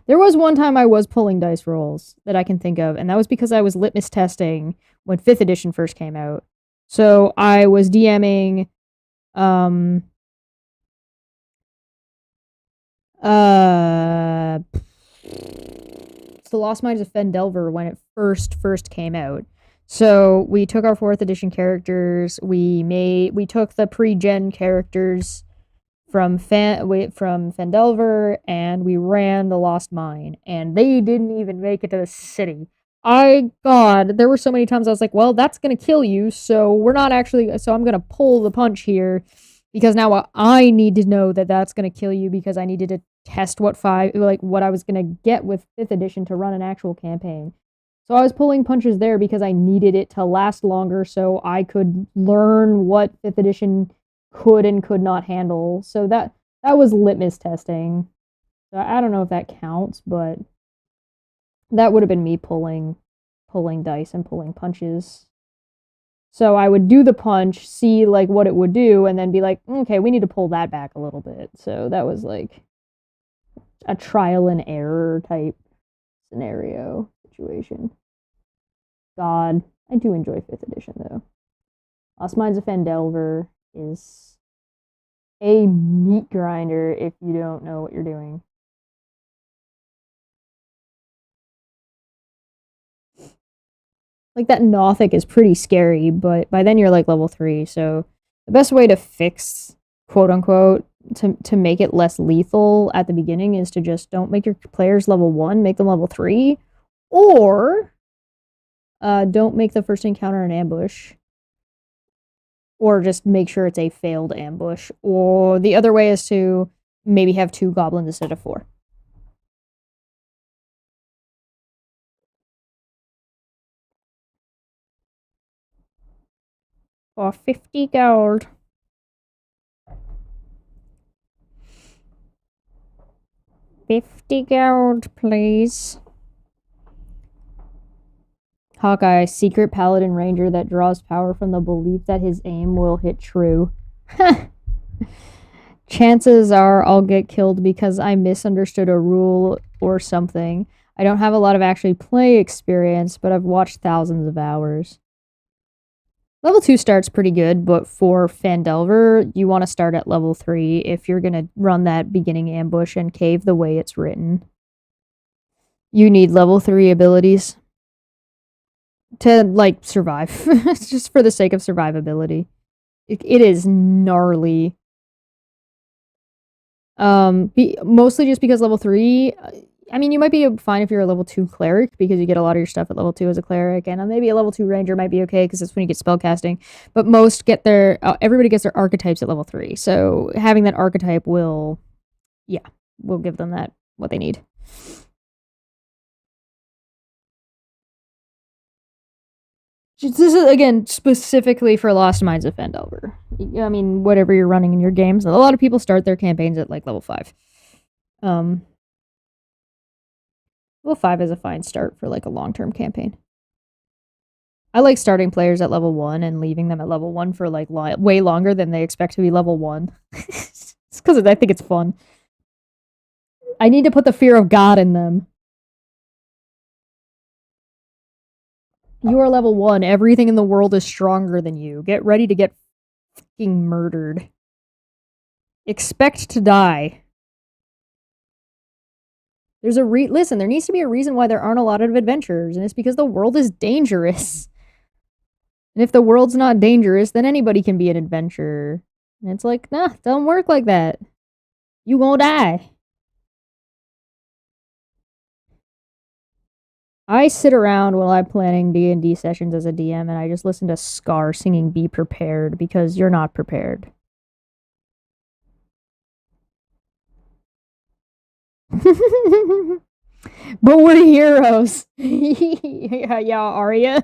There was one time I was pulling dice rolls that I can think of, and that was because I was litmus testing when 5th edition first came out. So I was DMing The Lost Mines of Fendelver when it first came out. So we took our 4th edition characters, we took the pre-gen characters from Fendelver, and we ran the Lost Mine, and they didn't even make it to the city. God, there were so many times I was like, well, that's gonna kill you, so I'm gonna pull the punch here, because now I need to know that that's gonna kill you, because I needed to test what I was gonna get with 5th edition to run an actual campaign. So I was pulling punches there because I needed it to last longer, so I could learn what 5th edition could and could not handle. So that was litmus testing. So I don't know if that counts, but that would have been me pulling dice and pulling punches. So I would do the punch, see like what it would do, and then be like, okay, we need to pull that back a little bit. So that was like a trial and error type scenario situation. God, I do enjoy 5th edition though. Lost Mines of Fendelver is a meat grinder if you don't know what you're doing. Like that Nothic is pretty scary, but by then you're like level 3, so the best way to fix quote unquote, to make it less lethal at the beginning is to just don't make your players level 1, make them level 3, or don't make the first encounter an ambush, or just make sure it's a failed ambush. Or the other way is to maybe have 2 goblins instead of 4. For 50 gold. 50 gold, please. Hawkeye, secret paladin ranger that draws power from the belief that his aim will hit true. Chances are I'll get killed because I misunderstood a rule or something. I don't have a lot of actually play experience, but I've watched thousands of hours. Level 2 starts pretty good, but for Phandelver, you want to start at level 3 if you're going to run that beginning ambush and cave the way it's written. You need level 3 abilities to, like, survive. It's just for the sake of survivability. It is gnarly. Mostly just because level 3, I mean, you might be fine if you're a level 2 cleric because you get a lot of your stuff at level 2 as a cleric, and maybe a level 2 ranger might be okay because that's when you get spellcasting. But most get their, everybody gets their archetypes at level 3. So having that archetype will give them that, what they need. This is, again, specifically for Lost Mines of Phandelver. I mean, whatever you're running in your games. A lot of people start their campaigns at, like, level 5. Level 5 is a fine start for, like, a long-term campaign. I like starting players at level 1 and leaving them at level 1 for, like, way longer than they expect to be level 1. It's because I think it's fun. I need to put the fear of God in them. You are level 1. Everything in the world is stronger than you. Get ready to get fucking murdered. Expect to die. Listen, there needs to be a reason why there aren't a lot of adventurers, and it's because the world is dangerous. And if the world's not dangerous, then anybody can be an adventurer. And it's like, nah, don't work like that. You gonna die. I sit around while I'm planning D&D sessions as a DM, and I just listen to Scar singing Be Prepared, because you're not prepared. But we're heroes. Yeah, are ya?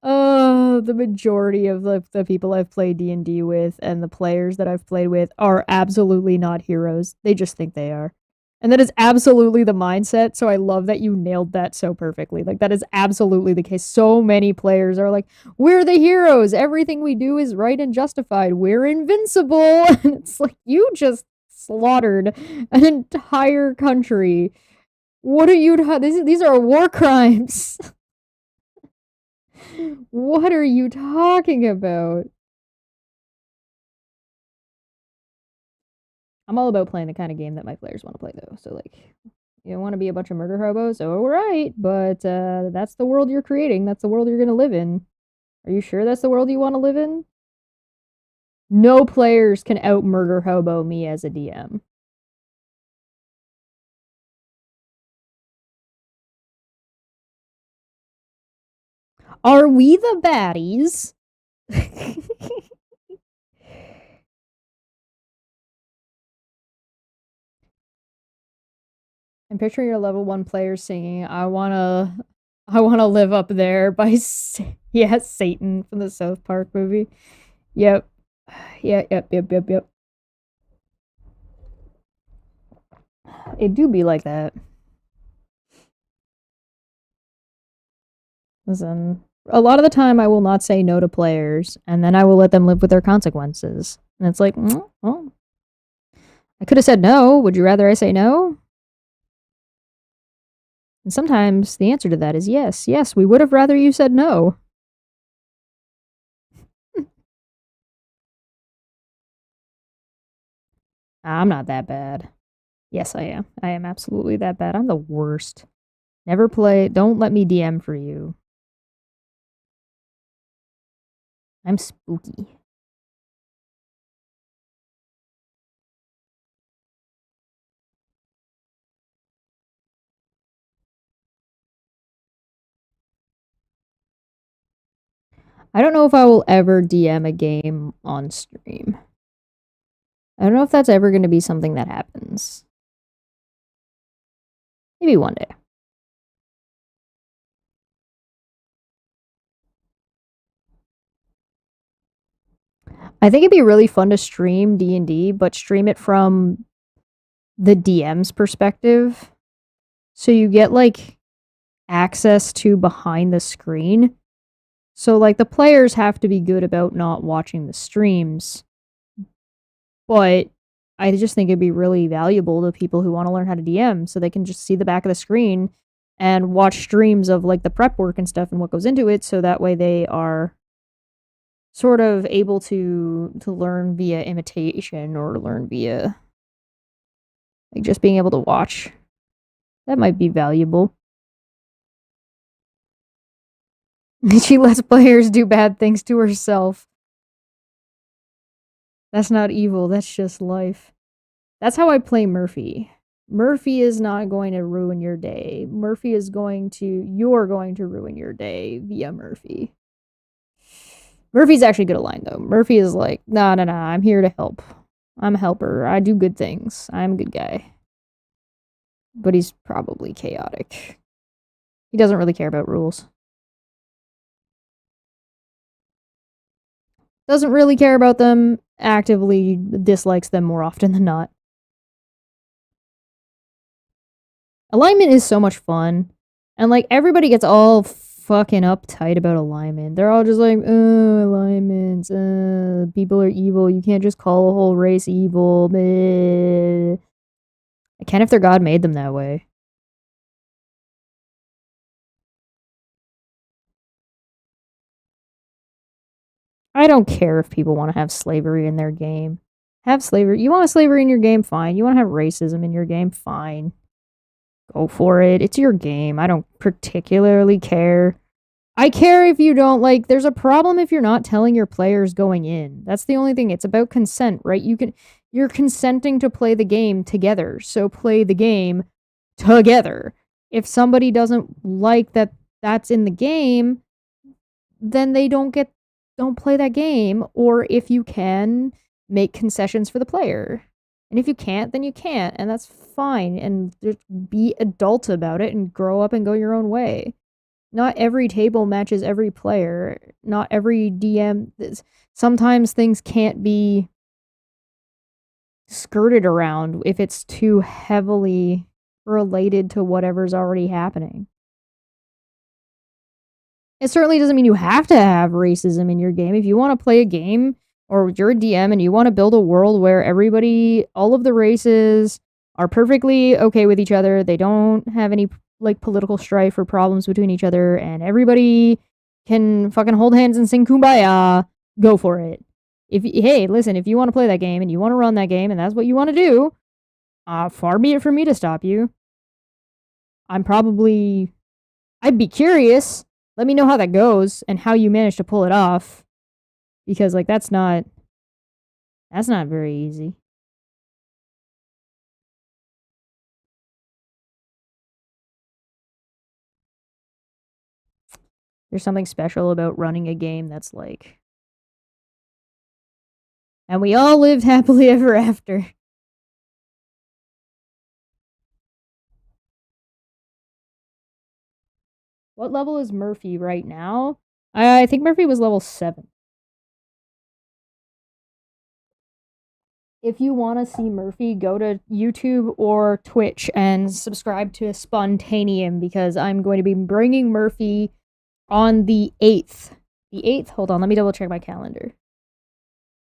The majority of the people I've played D&D with and the players that I've played with are absolutely not heroes. They just think they are. And that is absolutely the mindset, so I love that you nailed that so perfectly. Like, that is absolutely the case. So many players are like, we're the heroes. Everything we do is right and justified. We're invincible. And it's like, you just slaughtered an entire country. What are you... These are war crimes. What are you talking about? I'm all about playing the kind of game that my players want to play, though. So, like, you want to be a bunch of murder hobos? All right, but that's the world you're creating. That's the world you're going to live in. Are you sure that's the world you want to live in? No players can out-murder hobo me as a DM. Are we the baddies? I'm picturing your level 1 player singing I wanna live up there by Satan from the South Park movie. Yep. Yep. It do be like that. Listen, a lot of the time I will not say no to players, and then I will let them live with their consequences. And it's like, well, I could have said no. Would you rather I say no? And sometimes the answer to that is yes. Yes, we would have rather you said no. I'm not that bad. Yes, I am. I am absolutely that bad. I'm the worst. Never play. Don't let me DM for you. I'm spooky. I don't know if I will ever DM a game on stream. I don't know if that's ever going to be something that happens. Maybe one day. I think it'd be really fun to stream D&D, but stream it from the DM's perspective. So you get like access to behind the screen. So like the players have to be good about not watching the streams. But I just think it'd be really valuable to people who want to learn how to DM so they can just see the back of the screen and watch streams of like the prep work and stuff and what goes into it, so that way they are sort of able to learn via imitation or learn via like just being able to watch. That might be valuable. She lets players do bad things to herself. That's not evil, that's just life. That's how I play Murphy. Murphy is not going to ruin your day. You're going to ruin your day via Murphy. Murphy's actually good aligned though. Murphy is like, nah, I'm here to help. I'm a helper. I do good things. I'm a good guy. But he's probably chaotic. He doesn't really care about rules. Doesn't really care about them, actively dislikes them more often than not. Alignment is so much fun. And like everybody gets all fucking uptight about alignment. They're all just like, alignments, people are evil. You can't just call a whole race evil. Bleh. I can if their god made them that way. I don't care if people want to have slavery in their game. Have slavery. You want slavery in your game? Fine. You want to have racism in your game? Fine. Go for it. It's your game. I don't particularly care. I care if you don't like. There's a problem if you're not telling your players going in. That's the only thing. It's about consent, right? You're consenting to play the game together. So play the game together. If somebody doesn't like that's in the game, then they don't play that game. Or if you can, make concessions for the player. And if you can't, then you can't, and that's fine. And just be adult about it and grow up and go your own way. Not every table matches every player. Not every DM. Sometimes things can't be skirted around if it's too heavily related to whatever's already happening. It certainly doesn't mean you have to have racism in your game. If you want to play a game or you're a DM and you want to build a world where everybody, all of the races are perfectly okay with each other, they don't have any like political strife or problems between each other, and everybody can fucking hold hands and sing Kumbaya, go for it. Hey, listen, if you want to play that game and you want to run that game and that's what you want to do, far be it from me to stop you. I'd be curious. Let me know how that goes and how you manage to pull it off. Because like that's not very easy. There's something special about running a game that's like, and we all lived happily ever after. What level is Murphy right now? I think Murphy was level 7. If you want to see Murphy, go to YouTube or Twitch and subscribe to Spontaneum, because I'm going to be bringing Murphy on the 8th. The 8th? Hold on, let me double check my calendar.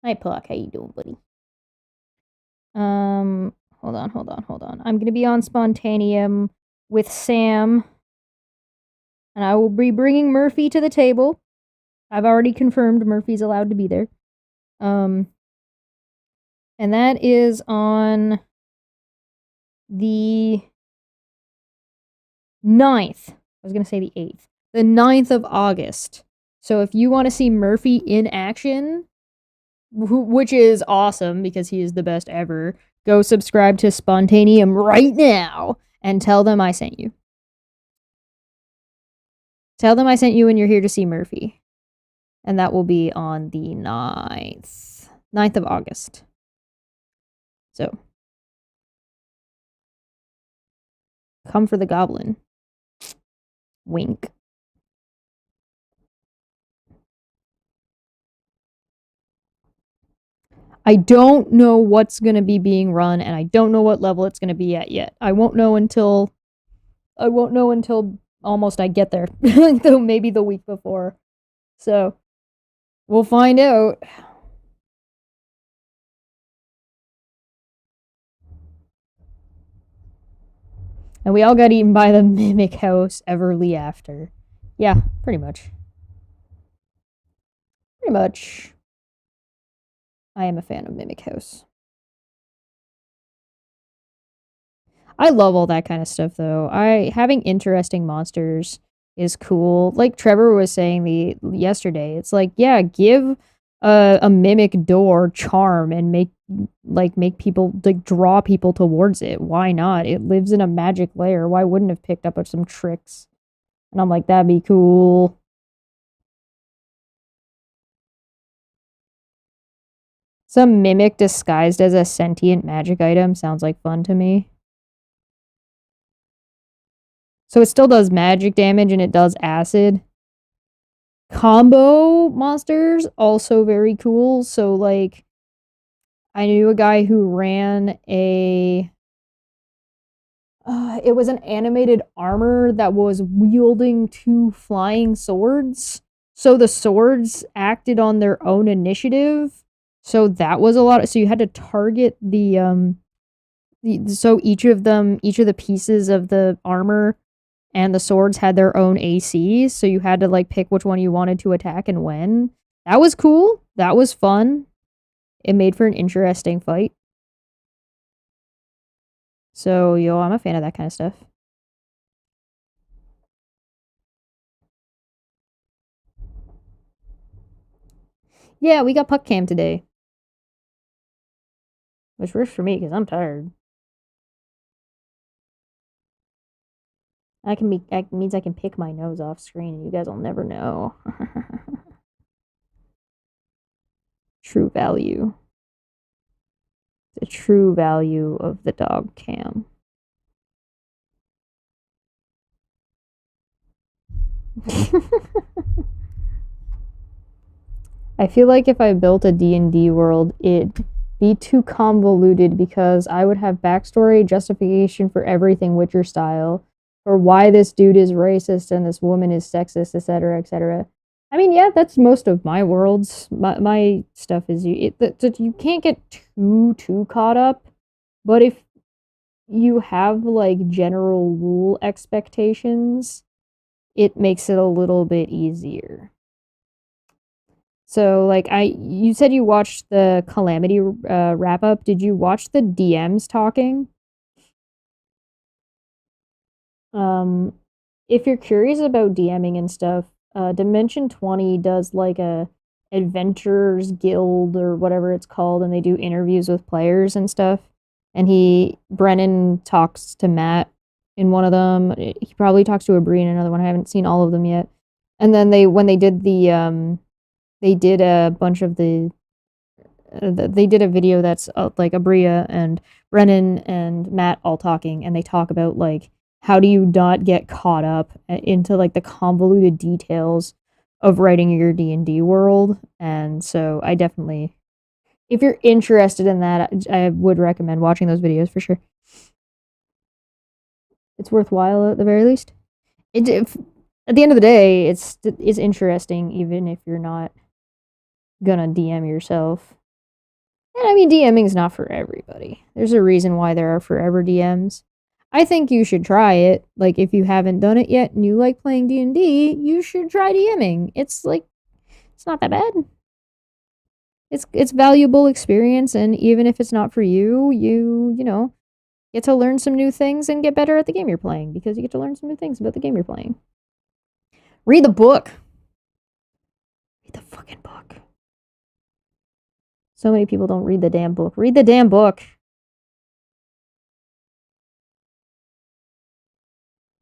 Hi, Puck. How you doing, buddy? Hold on. I'm going to be on Spontaneum with Sam, and I will be bringing Murphy to the table. I've already confirmed Murphy's allowed to be there. And that is on the 9th. I was going to say the 8th. The 9th of August. So if you want to see Murphy in action, which is awesome because he is the best ever, go subscribe to Spontaneum right now and tell them I sent you. Tell them I sent you and you're here to see Murphy. And that will be on the 9th of August. So, come for the goblin. Wink. I don't know what's going to be being run, and I don't know what level it's going to be at yet. I won't know until almost I get there. Maybe the week before. So, we'll find out. And we all got eaten by the Mimic House everly after. Yeah, pretty much. Pretty much. I am a fan of Mimic House. I love all that kind of stuff though. Having interesting monsters is cool. Like Trevor was saying yesterday, it's like, yeah, give a mimic door charm and make people like draw people towards it. Why not? It lives in a magic lair. Why wouldn't have picked up some tricks? And I'm like, that'd be cool. Some mimic disguised as a sentient magic item sounds like fun to me. So it still does magic damage and it does acid. Combo monsters, also very cool. So, like, I knew a guy who ran it was an animated armor that was wielding two flying swords. So the swords acted on their own initiative. So that was a lot. So you had to target so each of the pieces of the armor and the swords had their own ACs, so you had to like pick which one you wanted to attack and when. That was cool. That was fun. It made for an interesting fight. So, I'm a fan of that kind of stuff. Yeah, we got puck cam today. Which works for me because I'm tired. That means I can pick my nose off screen and you guys will never know. True value. The true value of the dog cam. I feel like if I built a D&D world, it'd be too convoluted because I would have backstory, justification for everything Witcher style, or why this dude is racist and this woman is sexist, etc., etc. I mean, yeah, that's most of my worlds. My stuff is you can't get too caught up, but if you have like general rule expectations, it makes it a little bit easier. So, like, you said you watched the Calamity wrap up. Did you watch the DMs talking? Um, if you're curious about DMing and stuff, Dimension 20 does like a Adventurers Guild or whatever it's called, and they do interviews with players and stuff. And Brennan talks to Matt in one of them. He probably talks to Abri in another one. I haven't seen all of them yet. And then when they did they did a bunch of they did a video that's like Abria and Brennan and Matt all talking, and they talk about like how do you not get caught up into like the convoluted details of writing your D&D world. And so I definitely, if you're interested in that, I would recommend watching those videos for sure. It's worthwhile at the very least. At the end of the day, it's interesting even if you're not gonna DM yourself. And I mean, DMing is not for everybody. There's a reason why there are forever DMs. I think you should try it. Like, if you haven't done it yet and you like playing D&D, you should try DMing. It's like, it's not that bad. It's valuable experience, and even if it's not for you, you know, get to learn some new things and get better at the game you're playing because you get to learn some new things about the game you're playing. Read the book. Read the fucking book. So many people don't read the damn book. Read the damn book.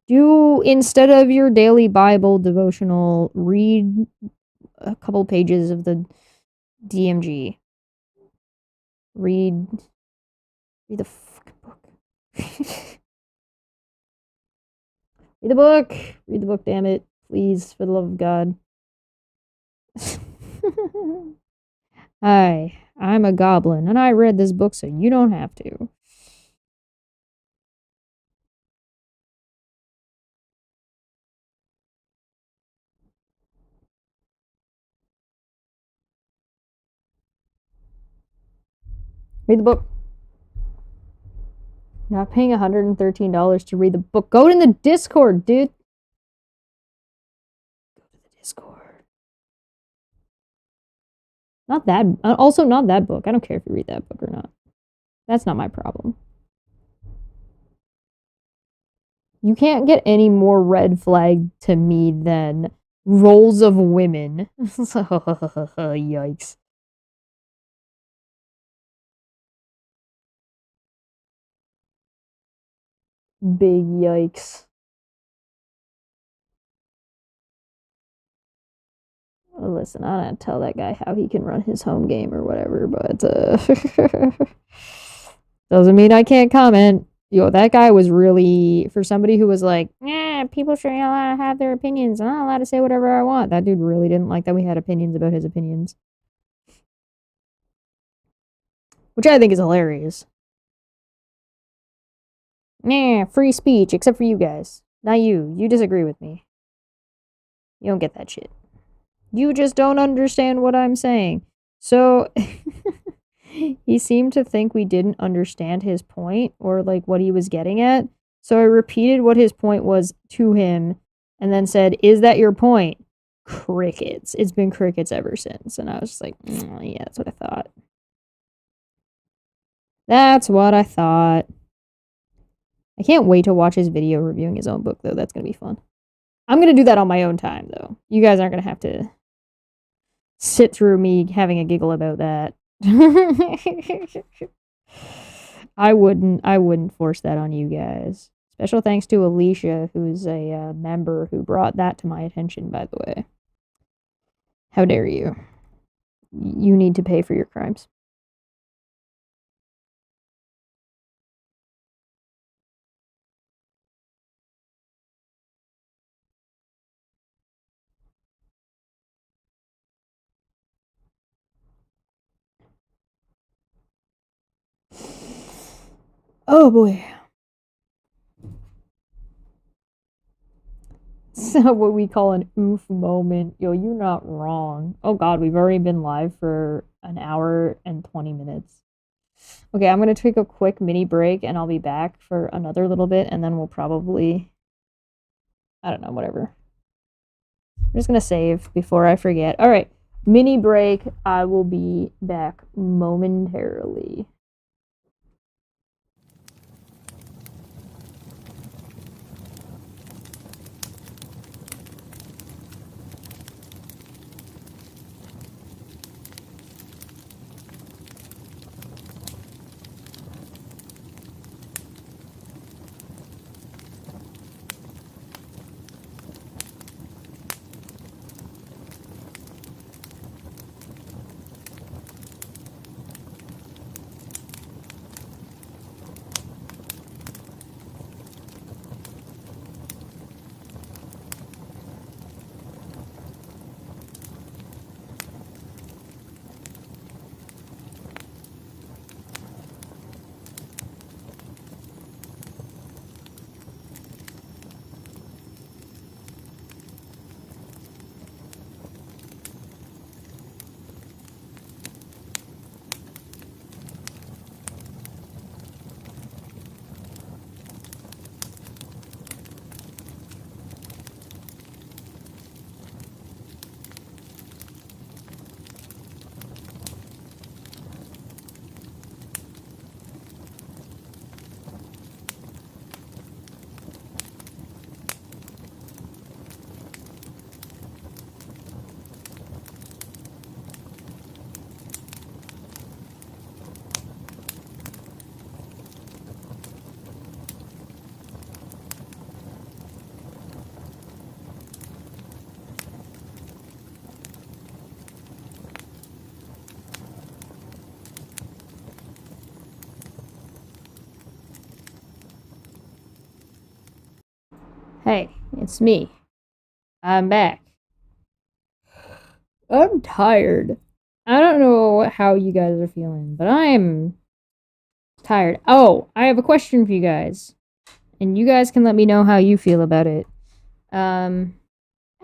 Do, instead of your daily Bible devotional, read a couple pages of the DMG. Read the fucking book. Read the book. Read the book, damn it. Please, for the love of God. Hi, I'm a goblin, and I read this book so you don't have to. Read the book. Not paying $113 to read the book. Go in the Discord, dude. Go to the Discord. Not that. Also, not that book. I don't care if you read that book or not. That's not my problem. You can't get any more red flag to me than roles of women. Yikes. Big yikes. Well, listen, I don't tell that guy how he can run his home game or whatever, but doesn't mean I can't comment. Yo, that guy was really, for somebody who was like, yeah, people should be allowed to have their opinions. I'm not allowed to say whatever I want. That dude really didn't like that we had opinions about his opinions. Which I think is hilarious. Nah, free speech, except for you guys. Not you. You disagree with me. You don't get that shit. You just don't understand what I'm saying. So, he seemed to think we didn't understand his point or like what he was getting at. So I repeated what his point was to him and then said, "Is that your point?" Crickets. It's been crickets ever since. And I was just like, yeah, that's what I thought. That's what I thought. I can't wait to watch his video reviewing his own book, though. That's going to be fun. I'm going to do that on my own time, though. You guys aren't going to have to sit through me having a giggle about that. I wouldn't force that on you guys. Special thanks to Alicia, who's a member who brought that to my attention, by the way. How dare you? You need to pay for your crimes. Oh boy. So what we call an oof moment. Yo, you're not wrong. Oh god, we've already been live for an hour and 20 minutes. Okay, I'm gonna take a quick mini break and I'll be back for another little bit and then we'll probably, I don't know, whatever. I'm just gonna save before I forget. Alright, mini break. I will be back momentarily. Hey, it's me. I'm back. I'm tired. I don't know how you guys are feeling, but I'm tired. Oh, I have a question for you guys. And you guys can let me know how you feel about it. Um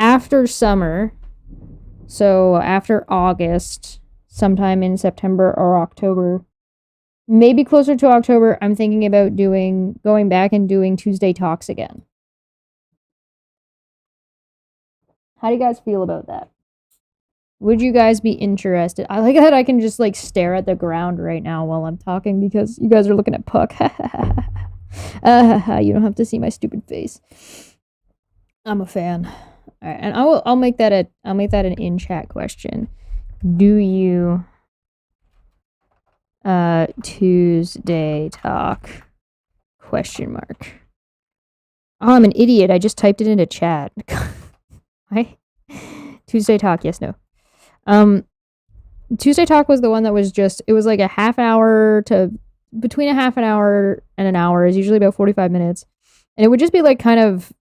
After summer, so after August, sometime in September or October, maybe closer to October, I'm thinking about going back and doing Tuesday talks again. How do you guys feel about that? Would you guys be interested? I like that I can just like stare at the ground right now while I'm talking because you guys are looking at Puck. You don't have to see my stupid face. I'm a fan. All right, and I'll make that an in chat question. Do you Tuesday talk question mark? Oh, I'm an idiot. I just typed it into chat. Why? Tuesday talk, yes, no. Tuesday talk was the one that was just, it was like a half hour to between a half an hour and an hour, is usually about 45 minutes. And it would just be like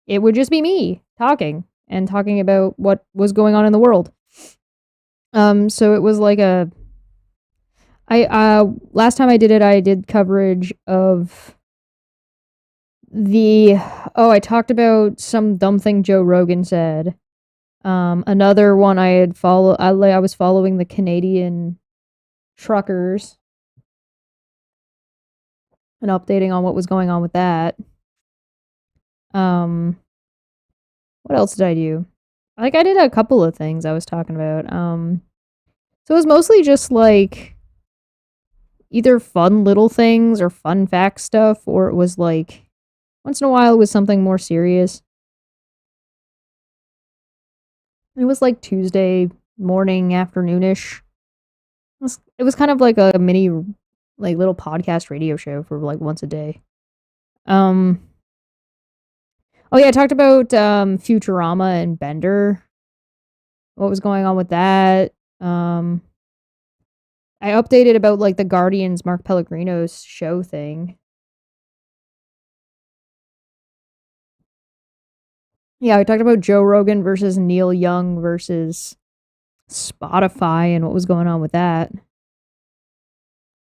it would just be me talking and talking about what was going on in the world. So it was like last time I did it, I did coverage of I talked about some dumb thing Joe Rogan said. Another one I was following the Canadian truckers and updating on what was going on with that. Um, what else did I do? Like I did a couple of things I was talking about. So it was mostly just like either fun little things or fun fact stuff, or it was like once in a while it was something more serious. It was like Tuesday morning, afternoonish. It was kind of like a mini, like little podcast radio show for like once a day. Um, oh yeah, I talked about Futurama and Bender. What was going on with that? I updated about like the Guardians Mark Pellegrino's show thing. Yeah, I talked about Joe Rogan versus Neil Young versus Spotify and what was going on with that.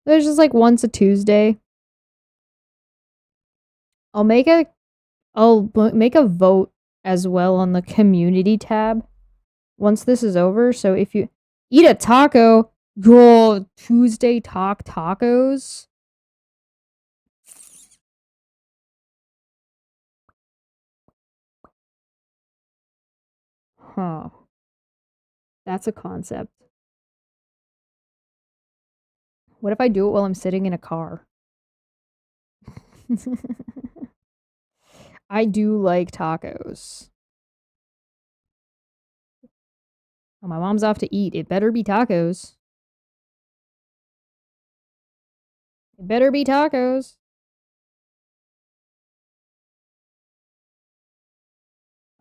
There's just like once a Tuesday. I'll make a make a vote as well on the community tab once this is over. So if you eat a taco, go Tuesday talk tacos. Huh. That's a concept. What if I do it while I'm sitting in a car? I do like tacos. Oh, my mom's off to eat. It better be tacos. It better be tacos.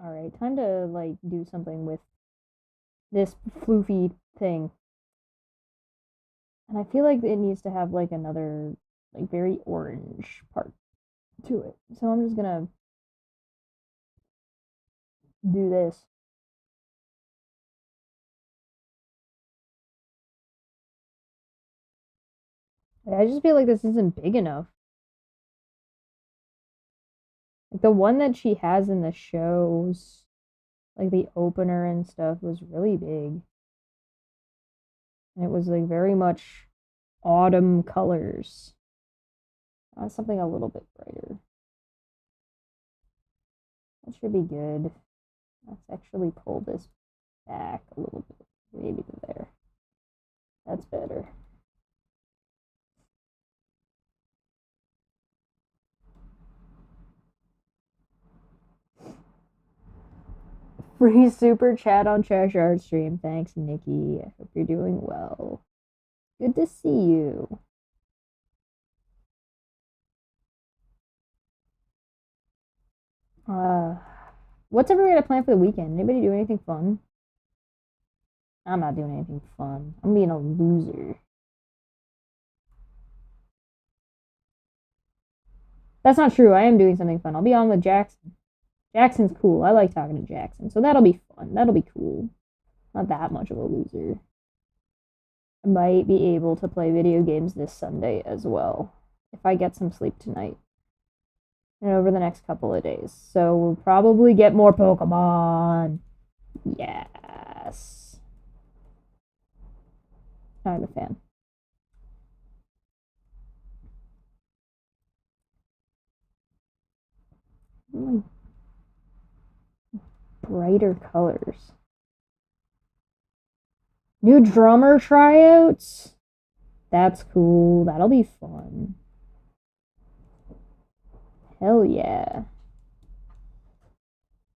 All right, time to like do something with this floofy thing. And I feel like it needs to have like another like very orange part to it. So I'm just gonna do this. I just feel like this isn't big enough. Like the one that she has in the shows, like the opener and stuff, was really big. And it was like very much autumn colors. Something a little bit brighter. That should be good. Let's actually pull this back a little bit. Maybe to there. That's better. Free super chat on Trash Art Stream. Thanks, Nikki. I hope you're doing well. Good to see you. What's everybody got planned for the weekend? Anybody do anything fun? I'm not doing anything fun. I'm being a loser. That's not true. I am doing something fun. I'll be on with Jackson. Jackson's cool. I like talking to Jackson. So that'll be fun. That'll be cool. Not that much of a loser. I might be able to play video games this Sunday as well, if I get some sleep tonight and over the next couple of days. So we'll probably get more Pokemon. Yes. I'm a fan. Brighter colors. New drummer tryouts? That's cool. That'll be fun. Hell yeah.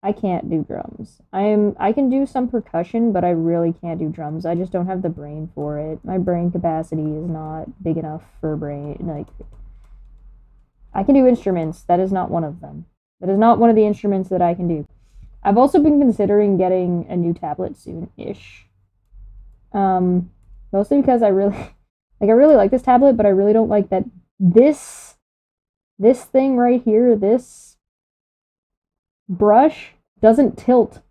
I can't do drums. I can do some percussion, but I really can't do drums. I just don't have the brain for it. My brain capacity is not big enough for brain, like, I can do instruments. That is not one of them. That is not one of the instruments that I can do. I've also been considering getting a new tablet soon-ish. Mostly because I really like this tablet, but I really don't like that this thing right here, this brush doesn't tilt.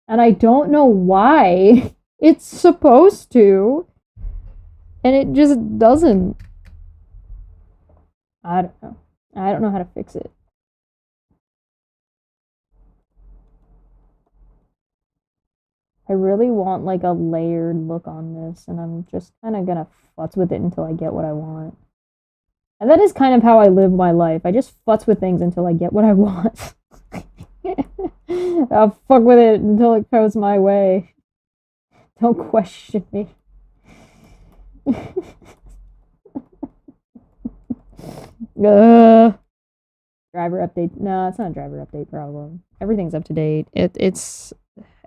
And I don't know why. It's supposed to. And it just doesn't. I don't know. I don't know how to fix it. I really want like a layered look on this, and I'm just kind of gonna futz with it until I get what I want. And that is kind of how I live my life. I just futz with things until I get what I want. I'll fuck with it until it goes my way. Don't question me. Driver update. No, it's not a driver update problem. Everything's up to date. It's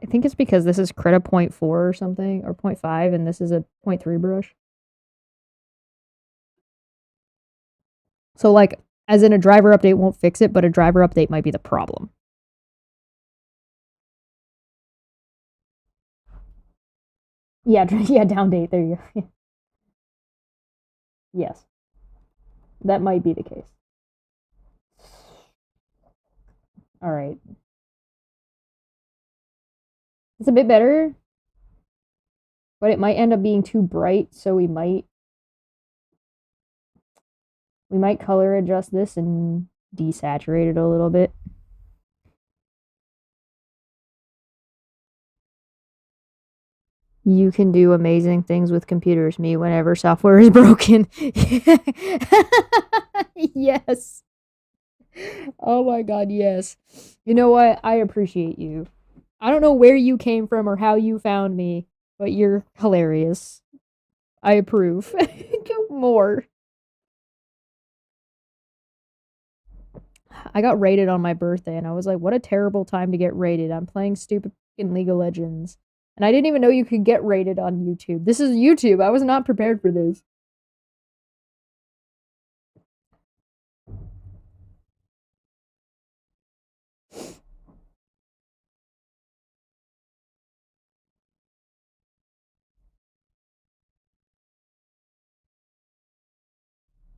I think it's because this is Krita 0.4 or something, or 0.5, and this is a 0.3 brush. So, like, as in a driver update won't fix it, but a driver update might be the problem. Yeah, yeah, down date. There you go. Yes. That might be the case. Alright. It's a bit better, but it might end up being too bright, so we might color adjust this and desaturate it a little bit. You can do amazing things with computers, me, whenever software is broken. Yes. Oh my god, yes. You know what? I appreciate you. I don't know where you came from or how you found me, but you're hilarious. I approve. More. I got raided on my birthday, and I was like, what a terrible time to get raided. I'm playing stupid fucking League of Legends. And I didn't even know you could get raided on YouTube. This is YouTube. I was not prepared for this.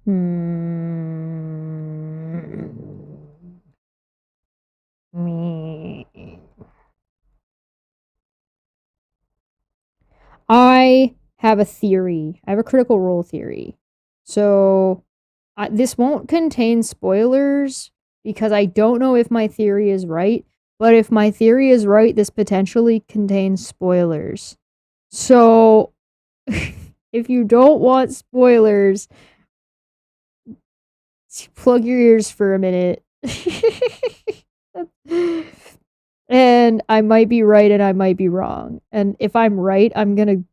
Me. I have a theory. I have a critical role theory. So this won't contain spoilers because I don't know if my theory is right. But if my theory is right, this potentially contains spoilers. So if you don't want spoilers, plug your ears for a minute. And I might be right and I might be wrong. And if I'm right, I'm going to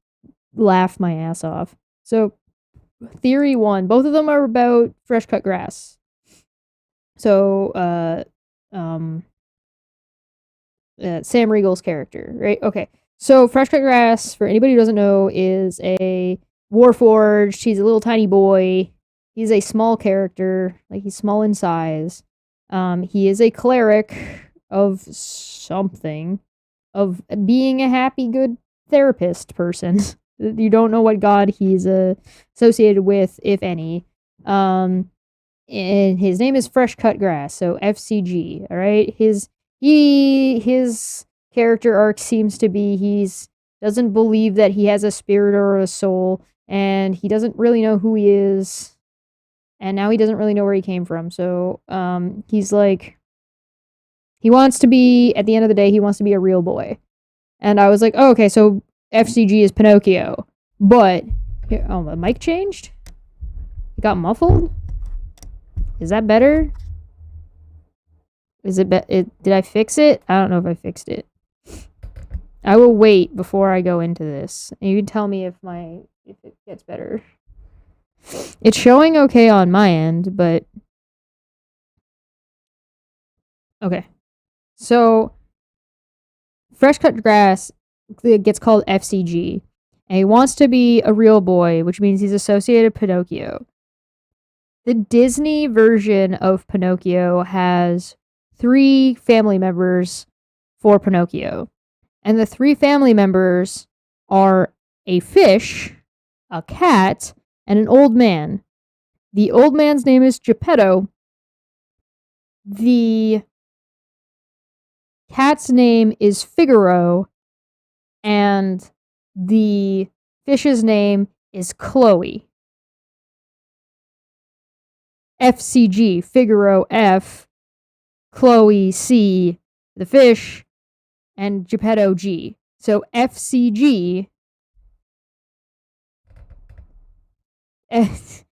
laugh my ass off. So, theory 1, both of them are about fresh cut grass. So, Sam Riegel's character, right? Okay. So, fresh cut grass, for anybody who doesn't know, is a warforged. He's a little tiny boy. He's a small character, like he's small in size. He is a cleric of something, of being a happy, good therapist person. You don't know what god he's associated with, if any. And his name is Fresh Cut Grass, so FCG. All right, he his character arc seems to be he's doesn't believe that he has a spirit or a soul, and he doesn't really know who he is, and now he doesn't really know where he came from. So he's like, he wants to be, at the end of the day, he wants to be a real boy. And I was like, oh, okay, so FCG is Pinocchio. But here, oh, the mic changed? It got muffled? Is that better? Is it, did I fix it? I don't know if I fixed it. I will wait before I go into this. And you can tell me if it gets better. It's showing okay on my end, but okay. So Fresh Cut Grass gets called FCG, and he wants to be a real boy, which means he's associated Pinocchio. The Disney version of Pinocchio has 3 family members for Pinocchio. And the 3 family members are a fish, a cat, and an old man. The old man's name is Geppetto. The cat's name is Figaro. And the fish's name is Chloe. FCG, Figaro F, Chloe C, the fish, and Geppetto G. So FCG, it's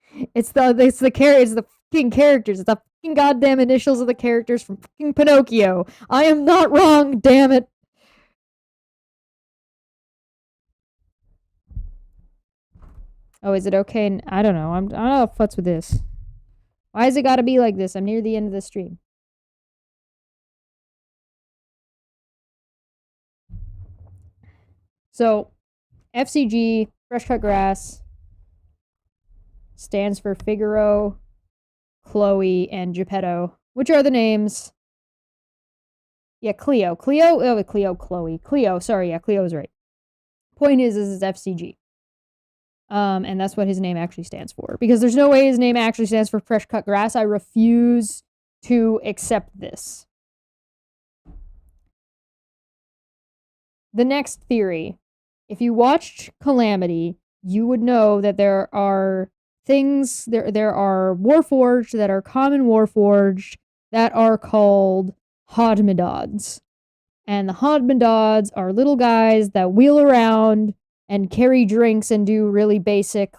the fucking characters. It's the fucking goddamn initials of the characters from fucking Pinocchio. I am not wrong, damn it. Oh, is it okay? I don't know. I don't know if futs with this. Why has it got to be like this? I'm near the end of the stream. So, FCG, Fresh Cut Grass, stands for Figaro, Chloe, and Geppetto, which are the names. Yeah, Cleo. Chloe. Cleo, sorry, yeah, Cleo's right. Point is it's FCG. And that's what his name actually stands for. Because there's no way his name actually stands for Fresh Cut Grass. I refuse to accept this. The next theory. If you watched Calamity, you would know that there are things, there are Warforged that are common Warforged that are called Hodmedods. And the Hodmedods are little guys that wheel around and carry drinks and do really basic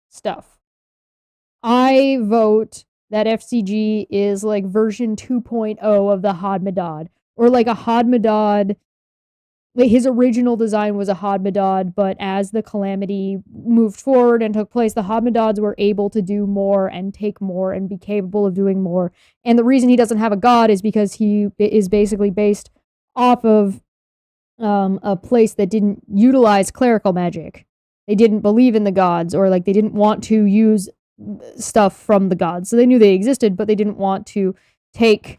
stuff. I vote that FCG is like version 2.0 of the Hodmedod. Or like a Hodmedod. Like his original design was a Hodmedod, but as the Calamity moved forward and took place, the Hodmedods were able to do more and take more and be capable of doing more. And the reason he doesn't have a god is because he is basically based off of a place that didn't utilize clerical magic. They didn't believe in the gods, or like they didn't want to use stuff from the gods. So they knew they existed, but they didn't want to take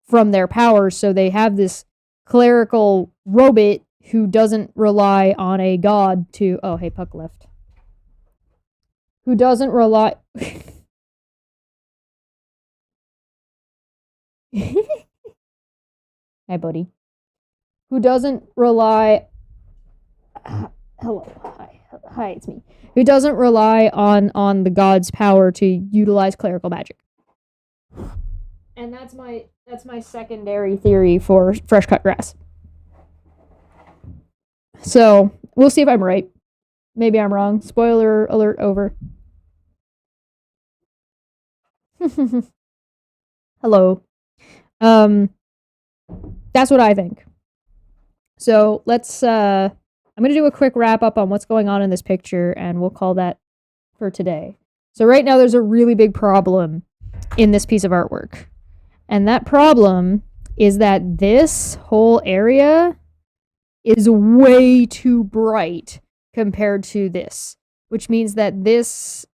from their powers. So they have this clerical robot who doesn't rely on a god to... Oh, hey, Puck left. Who doesn't rely... Hi, buddy. Who doesn't rely... Hello. Hi, it's me. Who doesn't rely on the god's power to utilize clerical magic. And that's my secondary theory for Fresh Cut Grass. So, we'll see if I'm right. Maybe I'm wrong. Spoiler alert over. Hello. That's what I think. So, let's I'm going to do a quick wrap up on what's going on in this picture, and we'll call that for today. So right now there's a really big problem in this piece of artwork. And that problem is that this whole area is way too bright compared to this, which means that this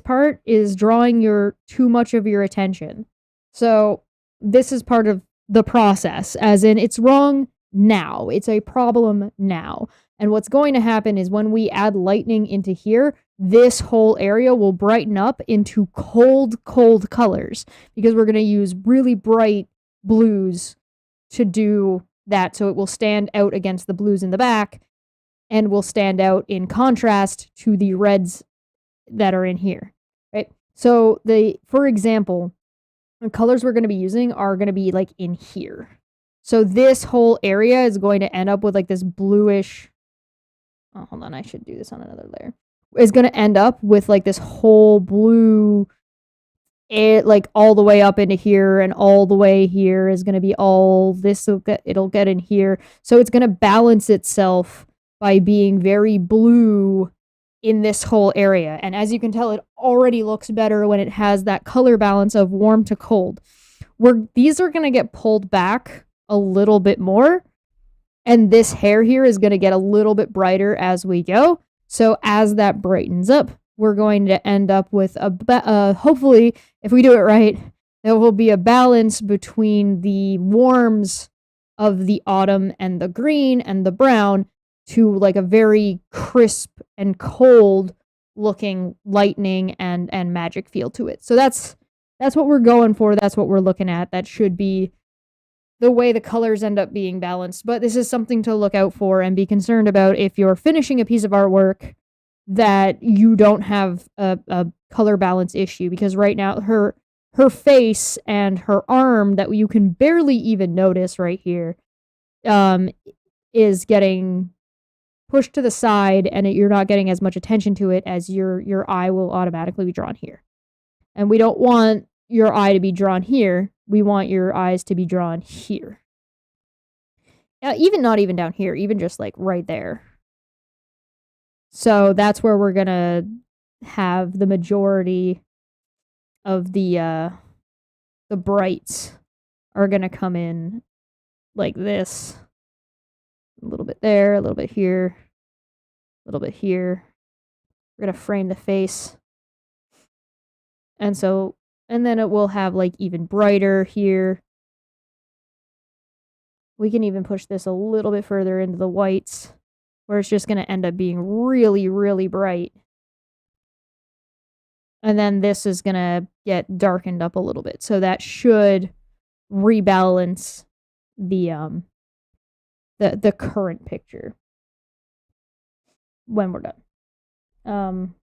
part is drawing too much of your attention. So this is part of the process, as in it's wrong now. It's a problem now. And what's going to happen is when we add lightning into here, this whole area will brighten up into cold, cold colors because we're going to use really bright blues to do that. So it will stand out against the blues in the back and will stand out in contrast to the reds that are in here, right? So for example, the colors we're going to be using are going to be like in here. So this whole area is going to end up with like this bluish. Oh, hold on. I should do this on another layer. Is going to end up with like this whole blue, like all the way up into here and all the way here is going to be all this. It'll get in here. So it's going to balance itself by being very blue in this whole area. And as you can tell, it already looks better when it has that color balance of warm to cold. These are going to get pulled back a little bit more. And this hair here is going to get a little bit brighter as we go. So as that brightens up, we're going to end up with hopefully, if we do it right, there will be a balance between the warms of the autumn and the green and the brown to like a very crisp and cold looking lightning and magic feel to it. So that's what we're going for. That's what we're looking at. That should be the way the colors end up being balanced. But this is something to look out for and be concerned about if you're finishing a piece of artwork that you don't have a color balance issue, because right now her face and her arm that you can barely even notice right here is getting pushed to the side, and you're not getting as much attention to it as your eye will automatically be drawn here. And we don't want your eye to be drawn here. We want your eyes to be drawn here. Not even down here, even just like right there. So that's where we're gonna have the majority of the brights are gonna come in like this. A little bit there, a little bit here, a little bit here. We're gonna frame the face. And then it will have like even brighter here. We can even push this a little bit further into the whites, where it's just going to end up being really, really bright. And then this is going to get darkened up a little bit. So that should rebalance the current picture when we're done.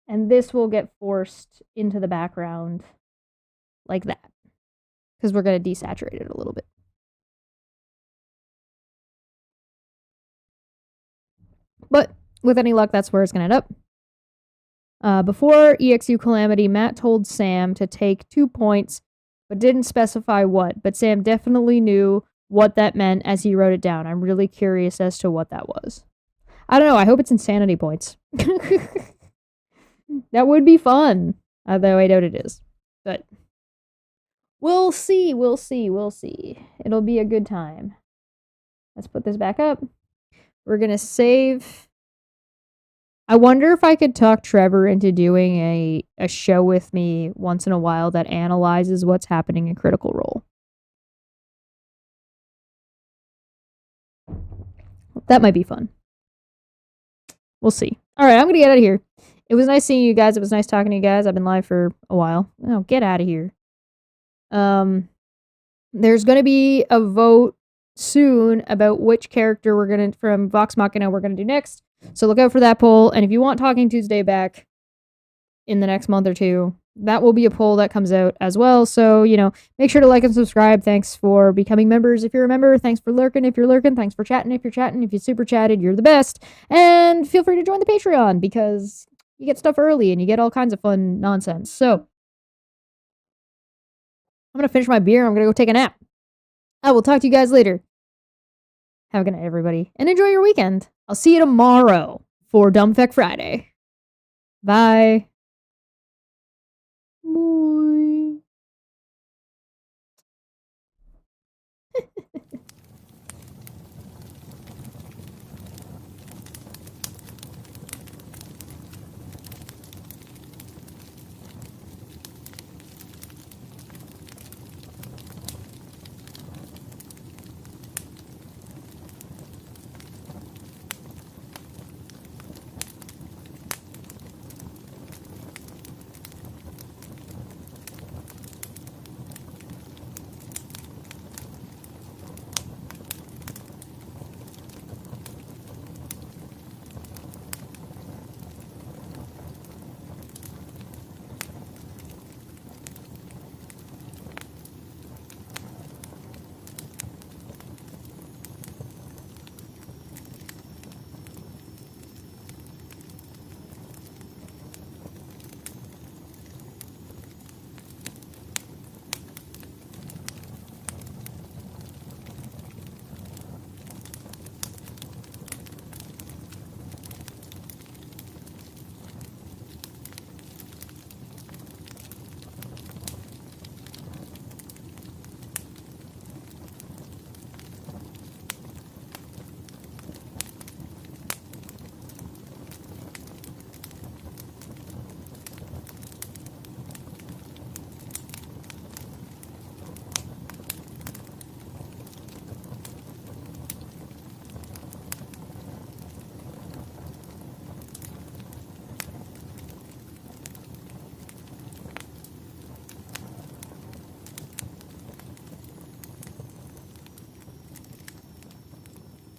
And this will get forced into the background like that, because we're going to desaturate it a little bit. But with any luck, that's where it's going to end up. Before EXU Calamity, Matt told Sam to take 2 points, but didn't specify what. But Sam definitely knew what that meant as he wrote it down. I'm really curious as to what that was. I don't know. I hope it's insanity points. That would be fun. Although I doubt it is. But we'll see. We'll see. We'll see. It'll be a good time. Let's put this back up. We're going to save. I wonder if I could talk Trevor into doing a show with me once in a while that analyzes what's happening in Critical Role. That might be fun. We'll see. All right, I'm going to get out of here. It was nice seeing you guys. It was nice talking to you guys. I've been live for a while. Oh, get out of here. There's going to be a vote soon about which character we're going to, from Vox Machina, we're going to do next. So look out for that poll. And if you want Talking Tuesday back in the next month or two, that will be a poll that comes out as well. So, make sure to like and subscribe. Thanks for becoming members if you're a member. Thanks for lurking if you're lurking. Thanks for chatting if you're chatting. If you super chatted, you're the best. And feel free to join the Patreon because you get stuff early and you get all kinds of fun nonsense. So I'm going to finish my beer. I'm going to go take a nap. I will talk to you guys later. Have a good night, everybody. And enjoy your weekend. I'll see you tomorrow for Dumbfeck Friday. Bye.